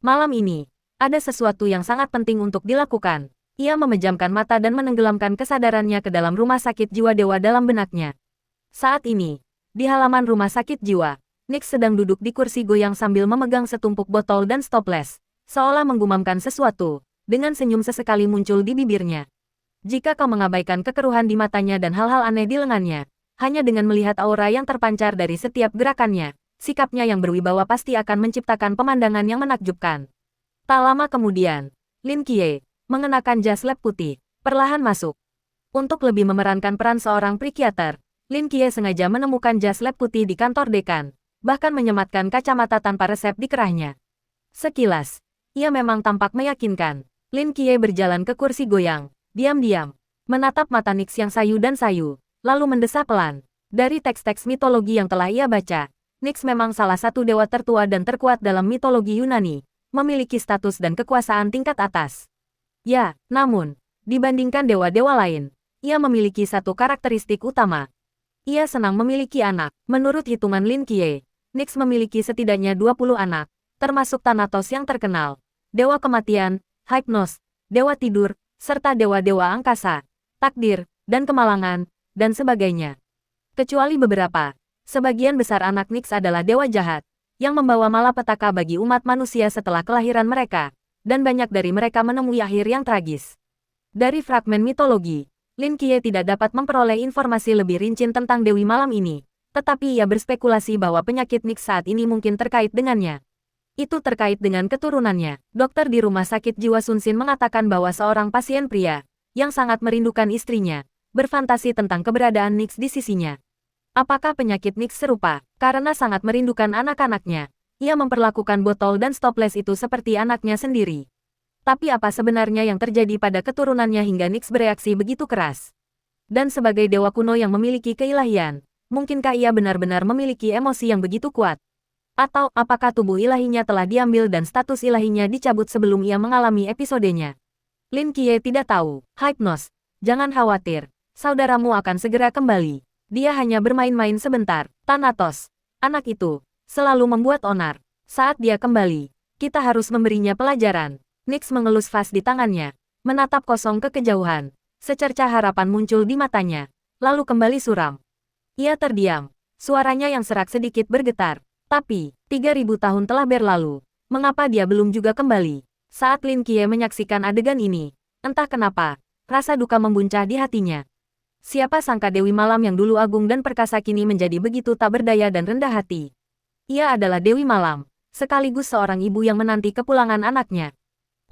Malam ini, ada sesuatu yang sangat penting untuk dilakukan. Ia memejamkan mata dan menenggelamkan kesadarannya ke dalam rumah sakit jiwa dewa dalam benaknya. Saat ini, di halaman rumah sakit jiwa, Nix sedang duduk di kursi goyang sambil memegang setumpuk botol dan stoples, seolah menggumamkan sesuatu. Dengan senyum sesekali muncul di bibirnya. Jika kau mengabaikan kekeruhan di matanya dan hal-hal aneh di lengannya, hanya dengan melihat aura yang terpancar dari setiap gerakannya, sikapnya yang berwibawa pasti akan menciptakan pemandangan yang menakjubkan. Tak lama kemudian, Lin Qiye, mengenakan jas lab putih, perlahan masuk. Untuk lebih memerankan peran seorang psikiater, Lin Qiye sengaja menemukan jas lab putih di kantor dekan, bahkan menyematkan kacamata tanpa resep di kerahnya. Sekilas, ia memang tampak meyakinkan. Lin Qiye berjalan ke kursi goyang, diam-diam, menatap mata Nix yang sayu dan sayu, lalu mendesah pelan. Dari teks-teks mitologi yang telah ia baca, Nix memang salah satu dewa tertua dan terkuat dalam mitologi Yunani, memiliki status dan kekuasaan tingkat atas. Ya, namun, dibandingkan dewa-dewa lain, ia memiliki satu karakteristik utama. Ia senang memiliki anak. Menurut hitungan Lin Qiye, Nix memiliki setidaknya 20 anak, termasuk Thanatos yang terkenal, dewa kematian, Hypnos, dewa tidur, serta dewa-dewa angkasa, takdir, dan kemalangan, dan sebagainya. Kecuali beberapa, sebagian besar anak Nix adalah dewa jahat, yang membawa malapetaka bagi umat manusia setelah kelahiran mereka, dan banyak dari mereka menemui akhir yang tragis. Dari fragmen mitologi, Lin Qiye tidak dapat memperoleh informasi lebih rinci tentang Dewi Malam ini, tetapi ia berspekulasi bahwa penyakit Nix saat ini mungkin terkait dengannya. Itu terkait dengan keturunannya. Dokter di rumah sakit jiwa Sunsin mengatakan bahwa seorang pasien pria, yang sangat merindukan istrinya, berfantasi tentang keberadaan Nix di sisinya. Apakah penyakit Nix serupa? Karena sangat merindukan anak-anaknya, ia memperlakukan botol dan stoples itu seperti anaknya sendiri. Tapi apa sebenarnya yang terjadi pada keturunannya hingga Nix bereaksi begitu keras? Dan sebagai dewa kuno yang memiliki keilahian, mungkinkah ia benar-benar memiliki emosi yang begitu kuat? Atau, apakah tubuh ilahinya telah diambil dan status ilahinya dicabut sebelum ia mengalami episodenya? Lin Qiye tidak tahu. Hypnos, jangan khawatir. Saudaramu akan segera kembali. Dia hanya bermain-main sebentar. Thanatos, anak itu, selalu membuat onar. Saat dia kembali, kita harus memberinya pelajaran. Nix mengelus vas di tangannya, menatap kosong ke kejauhan. Secercah harapan muncul di matanya, lalu kembali suram. Ia terdiam. Suaranya yang serak sedikit bergetar. Tapi, 3000 tahun telah berlalu. Mengapa dia belum juga kembali? Saat Lin Qiye menyaksikan adegan ini, entah kenapa, rasa duka membuncah di hatinya. Siapa sangka Dewi Malam yang dulu agung dan perkasa kini menjadi begitu tak berdaya dan rendah hati. Ia adalah Dewi Malam, sekaligus seorang ibu yang menanti kepulangan anaknya.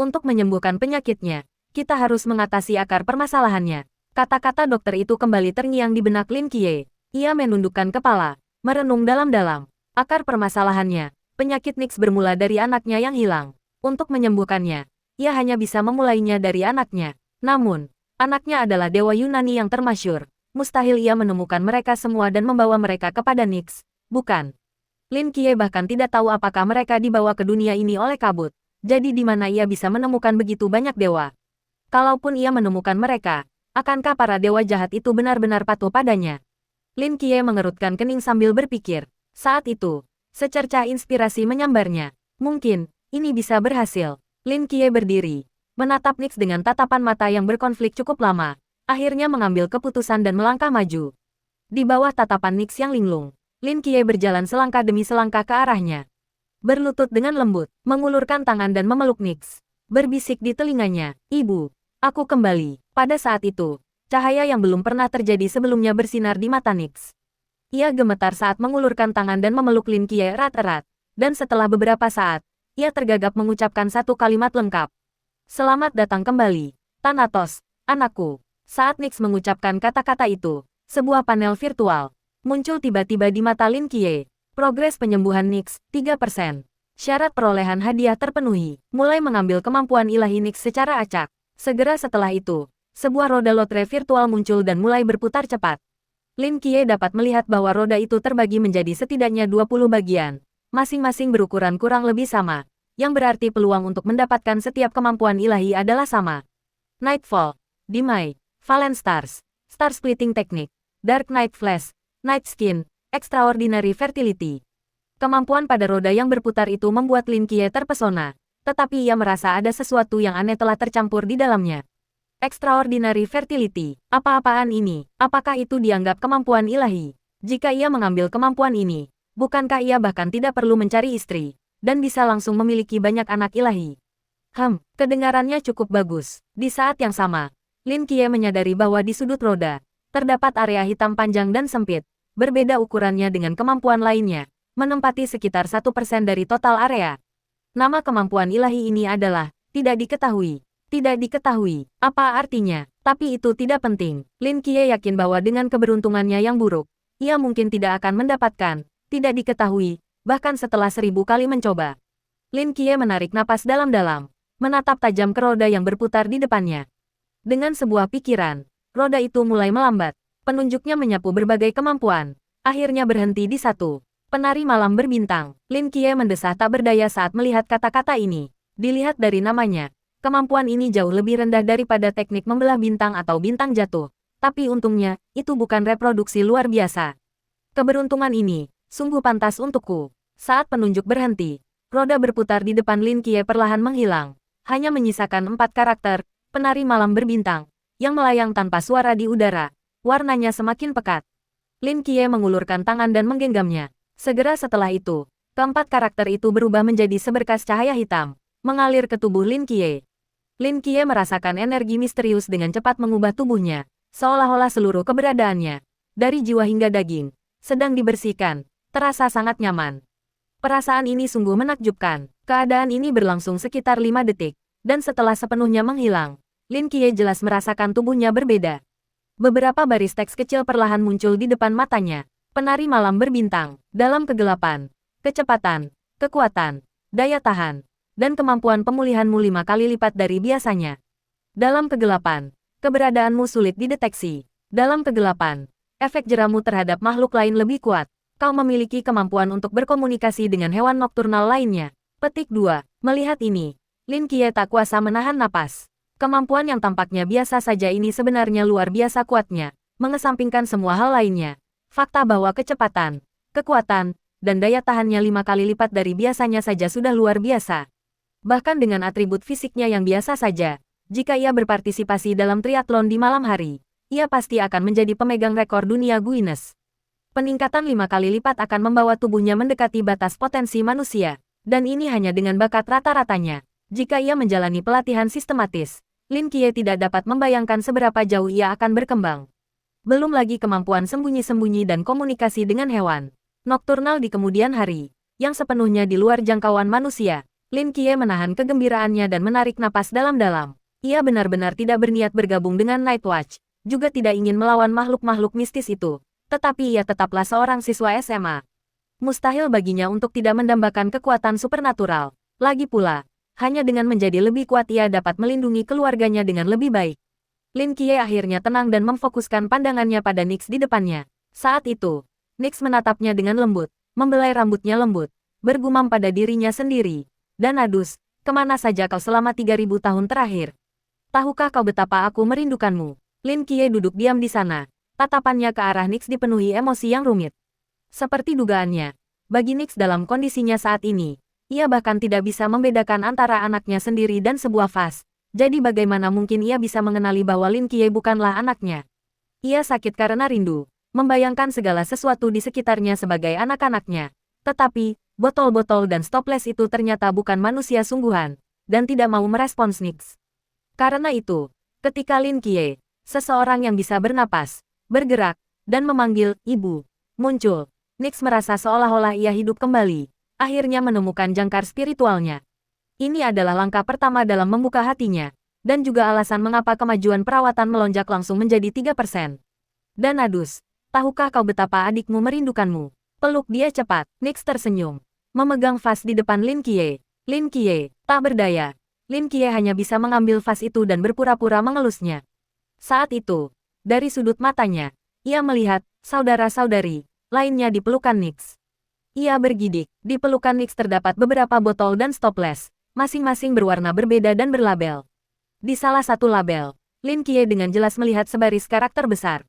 Untuk menyembuhkan penyakitnya, kita harus mengatasi akar permasalahannya. Kata-kata dokter itu kembali terngiang di benak Lin Qiye. Ia menundukkan kepala, merenung dalam-dalam. Akar permasalahannya, penyakit Nix bermula dari anaknya yang hilang. Untuk menyembuhkannya, ia hanya bisa memulainya dari anaknya. Namun, anaknya adalah dewa Yunani yang termasyur. Mustahil ia menemukan mereka semua dan membawa mereka kepada Nix. Bukan. Lin Qiye bahkan tidak tahu apakah mereka dibawa ke dunia ini oleh kabut. Jadi di mana ia bisa menemukan begitu banyak dewa? Kalaupun ia menemukan mereka, akankah para dewa jahat itu benar-benar patuh padanya? Lin Qiye mengerutkan kening sambil berpikir. Saat itu, secercah inspirasi menyambarnya. Mungkin, ini bisa berhasil. Lin Qiye berdiri, menatap Nix dengan tatapan mata yang berkonflik cukup lama. Akhirnya mengambil keputusan dan melangkah maju. Di bawah tatapan Nix yang linglung, Lin Qiye berjalan selangkah demi selangkah ke arahnya. Berlutut dengan lembut, mengulurkan tangan dan memeluk Nix. Berbisik di telinganya, "Ibu, aku kembali." Pada saat itu, cahaya yang belum pernah terjadi sebelumnya bersinar di mata Nix. Ia gemetar saat mengulurkan tangan dan memeluk Lin Qiye erat-erat. Dan setelah beberapa saat, ia tergagap mengucapkan satu kalimat lengkap. "Selamat datang kembali, Thanatos, anakku." Saat Nix mengucapkan kata-kata itu, sebuah panel virtual muncul tiba-tiba di mata Lin Qiye. Progres penyembuhan Nix, 3%. Syarat perolehan hadiah terpenuhi. Mulai mengambil kemampuan ilahi Nix secara acak. Segera setelah itu, sebuah roda lotre virtual muncul dan mulai berputar cepat. Lin Qiye dapat melihat bahwa roda itu terbagi menjadi setidaknya 20 bagian, masing-masing berukuran kurang lebih sama, yang berarti peluang untuk mendapatkan setiap kemampuan ilahi adalah sama. Nightfall, Dimai, Valen Stars, Star Splitting Technique, Dark Night Flash, Night Skin, Extraordinary Fertility. Kemampuan pada roda yang berputar itu membuat Lin Qiye terpesona, tetapi ia merasa ada sesuatu yang aneh telah tercampur di dalamnya. Extraordinary Fertility. Apa-apaan ini? Apakah itu dianggap kemampuan ilahi? Jika ia mengambil kemampuan ini, bukankah ia bahkan tidak perlu mencari istri, dan bisa langsung memiliki banyak anak ilahi? Kedengarannya cukup bagus. Di saat yang sama, Lin Qiye menyadari bahwa di sudut roda, terdapat area hitam panjang dan sempit, berbeda ukurannya dengan kemampuan lainnya, menempati sekitar 1% dari total area. Nama kemampuan ilahi ini adalah, tidak diketahui. Tidak diketahui, apa artinya, tapi itu tidak penting. Lin Qiye yakin bahwa dengan keberuntungannya yang buruk, ia mungkin tidak akan mendapatkan, tidak diketahui, bahkan setelah 1000 kali mencoba. Lin Qiye menarik napas dalam-dalam, menatap tajam ke roda yang berputar di depannya. Dengan sebuah pikiran, roda itu mulai melambat, penunjuknya menyapu berbagai kemampuan, akhirnya berhenti di satu. Penari malam berbintang. Lin Qiye mendesah tak berdaya saat melihat kata-kata ini. Dilihat dari namanya, kemampuan ini jauh lebih rendah daripada teknik membelah bintang atau bintang jatuh. Tapi untungnya, itu bukan reproduksi luar biasa. Keberuntungan ini, sungguh pantas untukku. Saat penunjuk berhenti, roda berputar di depan Lin Qiye perlahan menghilang. Hanya menyisakan 4 karakter, penari malam berbintang, yang melayang tanpa suara di udara. Warnanya semakin pekat. Lin Qiye mengulurkan tangan dan menggenggamnya. Segera setelah itu, keempat karakter itu berubah menjadi seberkas cahaya hitam, mengalir ke tubuh Lin Qiye. Lin Qiye merasakan energi misterius dengan cepat mengubah tubuhnya, seolah-olah seluruh keberadaannya, dari jiwa hingga daging, sedang dibersihkan, terasa sangat nyaman. Perasaan ini sungguh menakjubkan. Keadaan ini berlangsung sekitar 5 detik, dan setelah sepenuhnya menghilang, Lin Qiye jelas merasakan tubuhnya berbeda. Beberapa baris teks kecil perlahan muncul di depan matanya. Penari malam berbintang, dalam kegelapan, kecepatan, kekuatan, daya tahan, dan kemampuan pemulihanmu 5 kali lipat dari biasanya. Dalam kegelapan, keberadaanmu sulit dideteksi. Dalam kegelapan, efek jeramu terhadap makhluk lain lebih kuat. Kau memiliki kemampuan untuk berkomunikasi dengan hewan nokturnal lainnya. Petik 2. Melihat ini, Lin Qiye tak kuasa menahan napas. Kemampuan yang tampaknya biasa saja ini sebenarnya luar biasa kuatnya, mengesampingkan semua hal lainnya. Fakta bahwa kecepatan, kekuatan, dan daya tahannya 5 kali lipat dari biasanya saja sudah luar biasa. Bahkan dengan atribut fisiknya yang biasa saja, jika ia berpartisipasi dalam triathlon di malam hari, ia pasti akan menjadi pemegang rekor dunia Guinness. Peningkatan 5 kali lipat akan membawa tubuhnya mendekati batas potensi manusia, dan ini hanya dengan bakat rata-ratanya. Jika ia menjalani pelatihan sistematis, Lin Qiye tidak dapat membayangkan seberapa jauh ia akan berkembang. Belum lagi kemampuan sembunyi-sembunyi dan komunikasi dengan hewan nokturnal di kemudian hari, yang sepenuhnya di luar jangkauan manusia. Lin Qiye menahan kegembiraannya dan menarik napas dalam-dalam. Ia benar-benar tidak berniat bergabung dengan Night Watch, juga tidak ingin melawan makhluk-makhluk mistis itu, tetapi ia tetaplah seorang siswa SMA. Mustahil baginya untuk tidak mendambakan kekuatan supernatural. Lagi pula, hanya dengan menjadi lebih kuat ia dapat melindungi keluarganya dengan lebih baik. Lin Qiye akhirnya tenang dan memfokuskan pandangannya pada Nix di depannya. Saat itu, Nix menatapnya dengan lembut, membelai rambutnya lembut, bergumam pada dirinya sendiri. Dan adus, kemana saja kau selama 3000 tahun terakhir? Tahukah kau betapa aku merindukanmu? Lin Qiye duduk diam di sana. Tatapannya ke arah Nix dipenuhi emosi yang rumit. Seperti dugaannya, bagi Nix dalam kondisinya saat ini, ia bahkan tidak bisa membedakan antara anaknya sendiri dan sebuah vas. Jadi bagaimana mungkin ia bisa mengenali bahwa Lin Qiye bukanlah anaknya? Ia sakit karena rindu, membayangkan segala sesuatu di sekitarnya sebagai anak-anaknya. Tetapi, botol-botol dan stoples itu ternyata bukan manusia sungguhan, dan tidak mau merespons Nix. Karena itu, ketika Lin Qiye, seseorang yang bisa bernapas, bergerak, dan memanggil ibu, muncul, Nix merasa seolah-olah ia hidup kembali, akhirnya menemukan jangkar spiritualnya. Ini adalah langkah pertama dalam membuka hatinya. Dan juga alasan mengapa kemajuan perawatan melonjak langsung menjadi 3%. Dan Adus, tahukah kau betapa adikmu merindukanmu? Peluk dia cepat. Nix tersenyum. Memegang vas di depan Lin Qiye. Lin Qiye, tak berdaya. Lin Qiye hanya bisa mengambil vas itu dan berpura-pura mengelusnya. Saat itu, dari sudut matanya, ia melihat saudara-saudari lainnya di pelukan Nix. Ia bergidik. Di pelukan Nix terdapat beberapa botol dan stoples, masing-masing berwarna berbeda dan berlabel. Di salah satu label, Lin Qiye dengan jelas melihat sebaris karakter besar.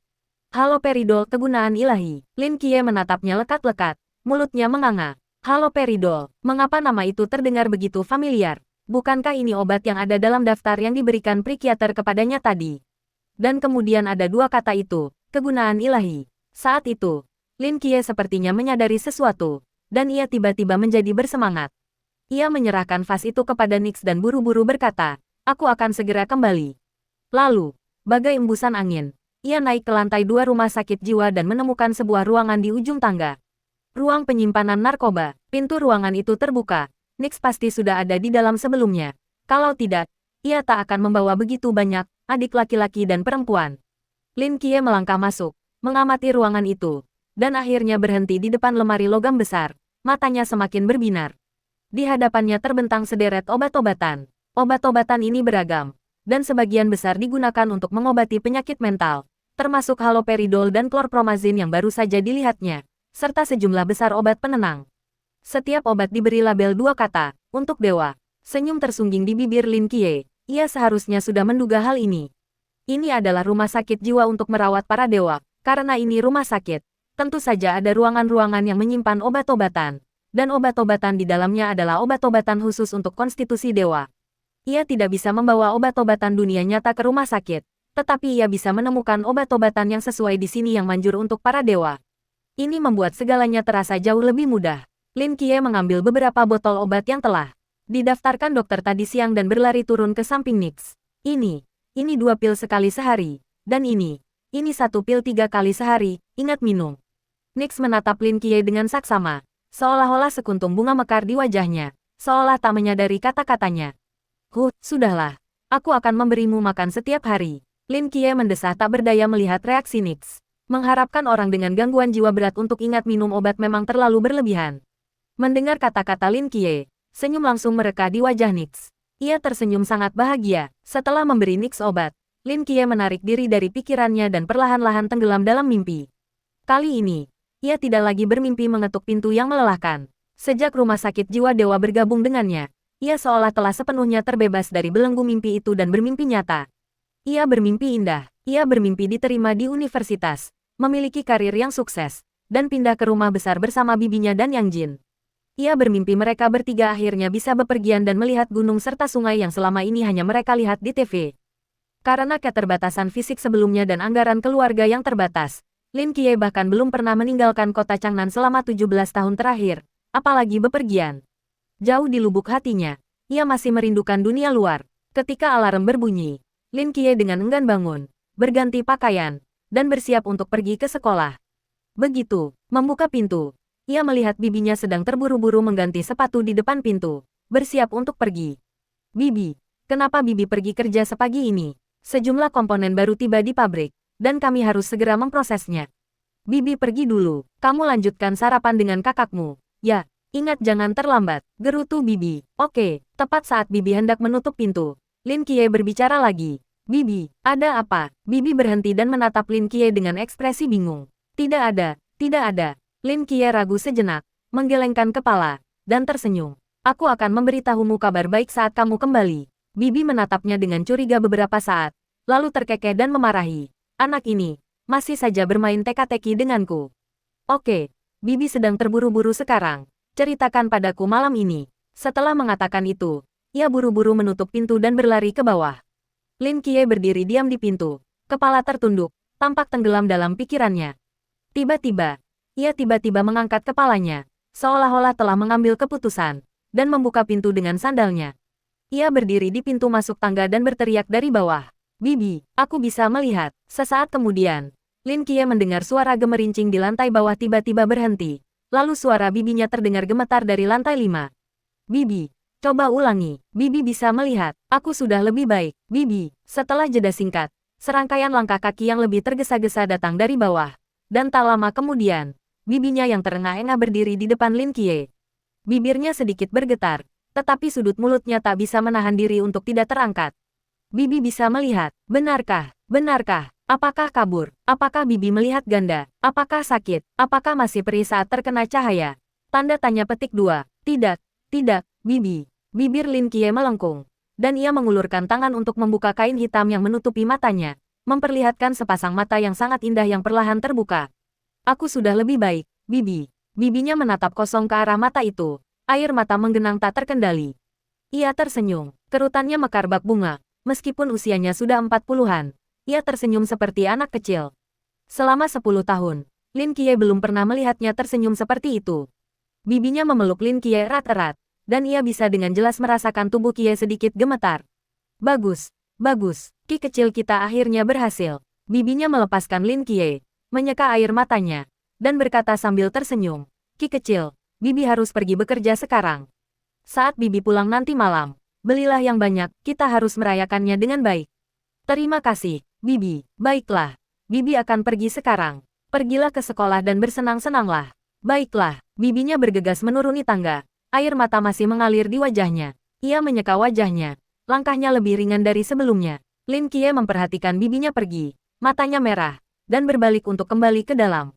Haloperidol kegunaan ilahi. Lin Qiye menatapnya lekat-lekat, mulutnya menganga. Haloperidol, mengapa nama itu terdengar begitu familiar? Bukankah ini obat yang ada dalam daftar yang diberikan psikiater kepadanya tadi? Dan kemudian ada dua kata itu, kegunaan ilahi. Saat itu, Lin Qiye sepertinya menyadari sesuatu, dan ia tiba-tiba menjadi bersemangat. Ia menyerahkan vas itu kepada Nix dan buru-buru berkata, aku akan segera kembali. Lalu, bagai embusan angin, ia naik ke lantai 2 rumah sakit jiwa dan menemukan sebuah ruangan di ujung tangga. Ruang penyimpanan narkoba. Pintu ruangan itu terbuka. Nix pasti sudah ada di dalam sebelumnya. Kalau tidak, ia tak akan membawa begitu banyak adik laki-laki dan perempuan. Lin Qiye melangkah masuk, mengamati ruangan itu, dan akhirnya berhenti di depan lemari logam besar. Matanya semakin berbinar. Di hadapannya terbentang sederet obat-obatan. Obat-obatan ini beragam, dan sebagian besar digunakan untuk mengobati penyakit mental, termasuk haloperidol dan klorpromazin yang baru saja dilihatnya, serta sejumlah besar obat penenang. Setiap obat diberi label 2 kata, untuk dewa. Senyum tersungging di bibir Lin Qiye, ia seharusnya sudah menduga hal ini. Ini adalah rumah sakit jiwa untuk merawat para dewa, karena ini rumah sakit. Tentu saja ada ruangan-ruangan yang menyimpan obat-obatan, dan obat-obatan di dalamnya adalah obat-obatan khusus untuk konstitusi dewa. Ia tidak bisa membawa obat-obatan dunia nyata ke rumah sakit, tetapi ia bisa menemukan obat-obatan yang sesuai di sini yang manjur untuk para dewa. Ini membuat segalanya terasa jauh lebih mudah. Lin Qiye mengambil beberapa botol obat yang telah didaftarkan dokter tadi siang dan berlari turun ke samping Nix. Ini 2 pil sekali sehari, dan ini 1 pil 3 kali sehari, ingat minum. Nix menatap Lin Qiye dengan saksama, seolah-olah sekuntum bunga mekar di wajahnya, seolah tak menyadari kata-katanya. Sudahlah. Aku akan memberimu makan setiap hari. Lin Qiye mendesah tak berdaya melihat reaksi Nix. Mengharapkan orang dengan gangguan jiwa berat untuk ingat minum obat memang terlalu berlebihan. Mendengar kata-kata Lin Qiye, senyum langsung mereka di wajah Nix. Ia tersenyum sangat bahagia. Setelah memberi Nix obat, Lin Qiye menarik diri dari pikirannya dan perlahan-lahan tenggelam dalam mimpi. Kali ini, ia tidak lagi bermimpi mengetuk pintu yang melelahkan. Sejak rumah sakit jiwa dewa bergabung dengannya, ia seolah telah sepenuhnya terbebas dari belenggu mimpi itu dan bermimpi nyata. Ia bermimpi indah. Ia bermimpi diterima di universitas, memiliki karir yang sukses, dan pindah ke rumah besar bersama bibinya dan Yang Jin. Ia bermimpi mereka bertiga akhirnya bisa bepergian dan melihat gunung serta sungai yang selama ini hanya mereka lihat di TV. Karena keterbatasan fisik sebelumnya dan anggaran keluarga yang terbatas, Lin Qiye bahkan belum pernah meninggalkan kota Changnan selama 17 tahun terakhir, apalagi bepergian. Jauh di lubuk hatinya, ia masih merindukan dunia luar. Ketika alarm berbunyi, Lin Qiye dengan enggan bangun, berganti pakaian, dan bersiap untuk pergi ke sekolah. Begitu membuka pintu, ia melihat bibinya sedang terburu-buru mengganti sepatu di depan pintu, bersiap untuk pergi. Bibi, kenapa Bibi pergi kerja sepagi ini? Sejumlah komponen baru tiba di pabrik, dan kami harus segera memprosesnya. Bibi pergi dulu, kamu lanjutkan sarapan dengan kakakmu. Ya. Ingat jangan terlambat, gerutu Bibi. Oke, tepat saat Bibi hendak menutup pintu, Lin Qiye berbicara lagi. Bibi, ada apa? Bibi berhenti dan menatap Lin Qiye dengan ekspresi bingung. Tidak ada, tidak ada. Lin Qiye ragu sejenak, menggelengkan kepala, dan tersenyum. Aku akan memberitahumu kabar baik saat kamu kembali. Bibi menatapnya dengan curiga beberapa saat, lalu terkekeh dan memarahi. Anak ini, masih saja bermain teka-teki denganku. Oke, Bibi sedang terburu-buru sekarang. Ceritakan padaku malam ini. Setelah mengatakan itu, ia buru-buru menutup pintu dan berlari ke bawah. Lin Qiye berdiri diam di pintu, kepala tertunduk, tampak tenggelam dalam pikirannya. Tiba-tiba, ia tiba-tiba mengangkat kepalanya, seolah-olah telah mengambil keputusan, dan membuka pintu dengan sandalnya. Ia berdiri di pintu masuk tangga dan berteriak dari bawah. Bibi, aku bisa melihat. Sesaat kemudian, Lin Qiye mendengar suara gemerincing di lantai bawah tiba-tiba berhenti. Lalu suara bibinya terdengar gemetar dari lantai 5. Bibi, Coba ulangi. Bibi bisa melihat. Aku sudah lebih baik. Bibi. Setelah jeda singkat, serangkaian langkah kaki yang lebih tergesa-gesa datang dari bawah. Dan tak lama kemudian, bibinya yang terengah-engah berdiri di depan Lin Qiye. Bibirnya sedikit bergetar, tetapi sudut mulutnya tak bisa menahan diri untuk tidak terangkat. Bibi bisa melihat. Benarkah? Benarkah? Apakah kabur? Apakah Bibi melihat ganda? Apakah sakit? Apakah masih perih saat terkena cahaya? Tanda tanya petik 2. Tidak. Tidak, Bibi. Bibir Lin Qiye melengkung, dan ia mengulurkan tangan untuk membuka kain hitam yang menutupi matanya, memperlihatkan sepasang mata yang sangat indah yang perlahan terbuka. Aku sudah lebih baik, Bibi. Bibinya menatap kosong ke arah mata itu. Air mata menggenang tak terkendali. Ia tersenyum. Kerutannya mekar bak bunga. Meskipun usianya sudah 40-an, ia tersenyum seperti anak kecil. Selama 10 tahun, Lin Qiye belum pernah melihatnya tersenyum seperti itu. Bibinya memeluk Lin Qiye erat-erat, dan ia bisa dengan jelas merasakan tubuh Qiye sedikit gemetar. Bagus, bagus, Ki kecil kita akhirnya berhasil. Bibinya melepaskan Lin Qiye, menyeka air matanya, dan berkata sambil tersenyum, Ki kecil, Bibi harus pergi bekerja sekarang. Saat Bibi pulang nanti malam, belilah yang banyak, kita harus merayakannya dengan baik. Terima kasih, Bibi. Baiklah, Bibi akan pergi sekarang. Pergilah ke sekolah dan bersenang-senanglah. Baiklah, bibinya bergegas menuruni tangga. Air mata masih mengalir di wajahnya. Ia menyeka wajahnya. Langkahnya lebih ringan dari sebelumnya. Lin Qiye memperhatikan bibinya pergi. Matanya merah, dan berbalik untuk kembali ke dalam.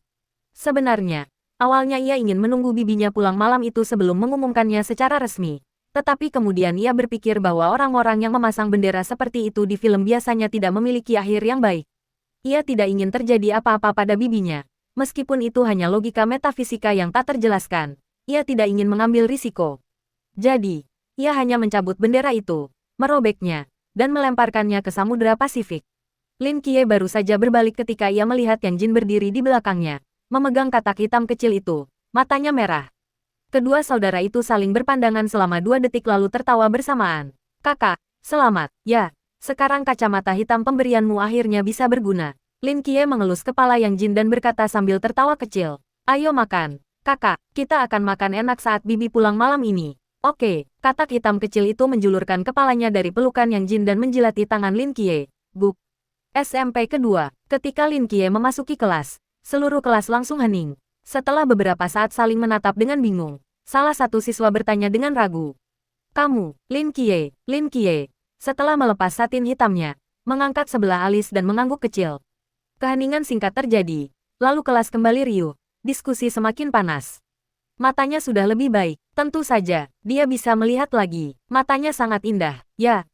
Sebenarnya, awalnya ia ingin menunggu bibinya pulang malam itu sebelum mengumumkannya secara resmi. Tetapi kemudian ia berpikir bahwa orang-orang yang memasang bendera seperti itu di film biasanya tidak memiliki akhir yang baik. Ia tidak ingin terjadi apa-apa pada bibinya. Meskipun itu hanya logika metafisika yang tak terjelaskan, ia tidak ingin mengambil risiko. Jadi, ia hanya mencabut bendera itu, merobeknya, dan melemparkannya ke Samudra Pasifik. Lin Qiye baru saja berbalik ketika ia melihat Yang Jin berdiri di belakangnya, memegang katak hitam kecil itu, matanya merah. Kedua saudara itu saling berpandangan selama 2 detik lalu tertawa bersamaan. Kakak, selamat, ya. Sekarang kacamata hitam pemberianmu akhirnya bisa berguna. Lin Qiye mengelus kepala Yang Jin dan berkata sambil tertawa kecil. Ayo makan, kakak, kita akan makan enak saat Bibi pulang malam ini. Oke, katak hitam kecil itu menjulurkan kepalanya dari pelukan Yang Jin dan menjilati tangan Lin Qiye. Guk. SMP kedua, ketika Lin Qiye memasuki kelas, seluruh kelas langsung hening. Setelah beberapa saat saling menatap dengan bingung, salah satu siswa bertanya dengan ragu. Kamu, Lin Qiye, Lin Qiye. Setelah melepas satin hitamnya, mengangkat sebelah alis dan mengangguk kecil. Keheningan singkat terjadi, lalu kelas kembali riuh, diskusi semakin panas. Matanya sudah lebih baik, tentu saja, dia bisa melihat lagi. Matanya sangat indah, ya,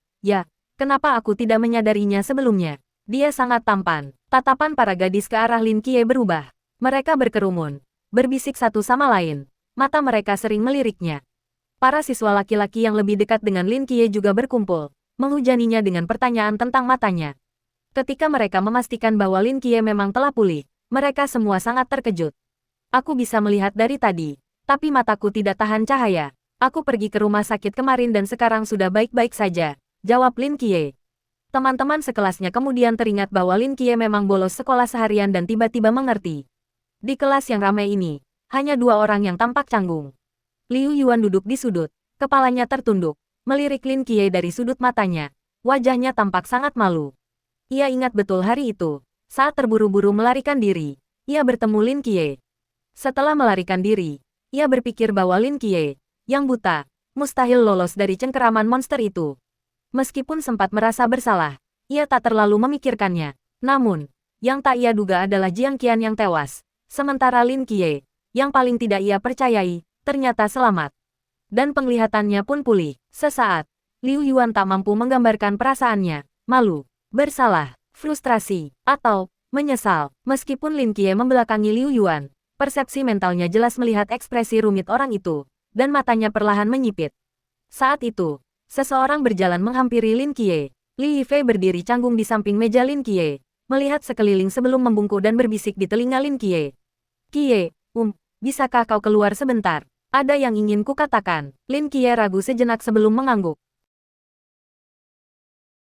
kenapa aku tidak menyadarinya sebelumnya? Dia sangat tampan. Tatapan para gadis ke arah Lin Qiye berubah. Mereka berkerumun, berbisik satu sama lain. Mata mereka sering meliriknya. Para siswa laki-laki yang lebih dekat dengan Lin Qiye juga berkumpul, menghujaninya dengan pertanyaan tentang matanya. Ketika mereka memastikan bahwa Lin Qiye memang telah pulih, mereka semua sangat terkejut. Aku bisa melihat dari tadi, tapi mataku tidak tahan cahaya. Aku pergi ke rumah sakit kemarin dan sekarang sudah baik-baik saja, jawab Lin Qiye. Teman-teman sekelasnya kemudian teringat bahwa Lin Qiye memang bolos sekolah seharian dan tiba-tiba mengerti. Di kelas yang ramai ini, hanya 2 orang yang tampak canggung. Liu Yuan duduk di sudut, kepalanya tertunduk, melirik Lin Qiye dari sudut matanya. Wajahnya tampak sangat malu. Ia ingat betul hari itu, saat terburu-buru melarikan diri, ia bertemu Lin Qiye. Setelah melarikan diri, ia berpikir bahwa Lin Qiye, yang buta, mustahil lolos dari cengkeraman monster itu. Meskipun sempat merasa bersalah, ia tak terlalu memikirkannya. Namun, yang tak ia duga adalah Jiang Qian yang tewas. Sementara Lin Qiye, yang paling tidak ia percayai, ternyata selamat. Dan penglihatannya pun pulih. Sesaat, Liu Yuan tak mampu menggambarkan perasaannya, malu, bersalah, frustrasi, atau menyesal. Meskipun Lin Qiye membelakangi Liu Yuan, persepsi mentalnya jelas melihat ekspresi rumit orang itu, dan matanya perlahan menyipit. Saat itu, seseorang berjalan menghampiri Lin Qiye. Li Yifei berdiri canggung di samping meja Lin Qiye, melihat sekeliling sebelum membungkuk dan berbisik di telinga Lin Qiye. Qiye, bisakah kau keluar sebentar? Ada yang ingin kukatakan. Lin Qiye ragu sejenak sebelum mengangguk.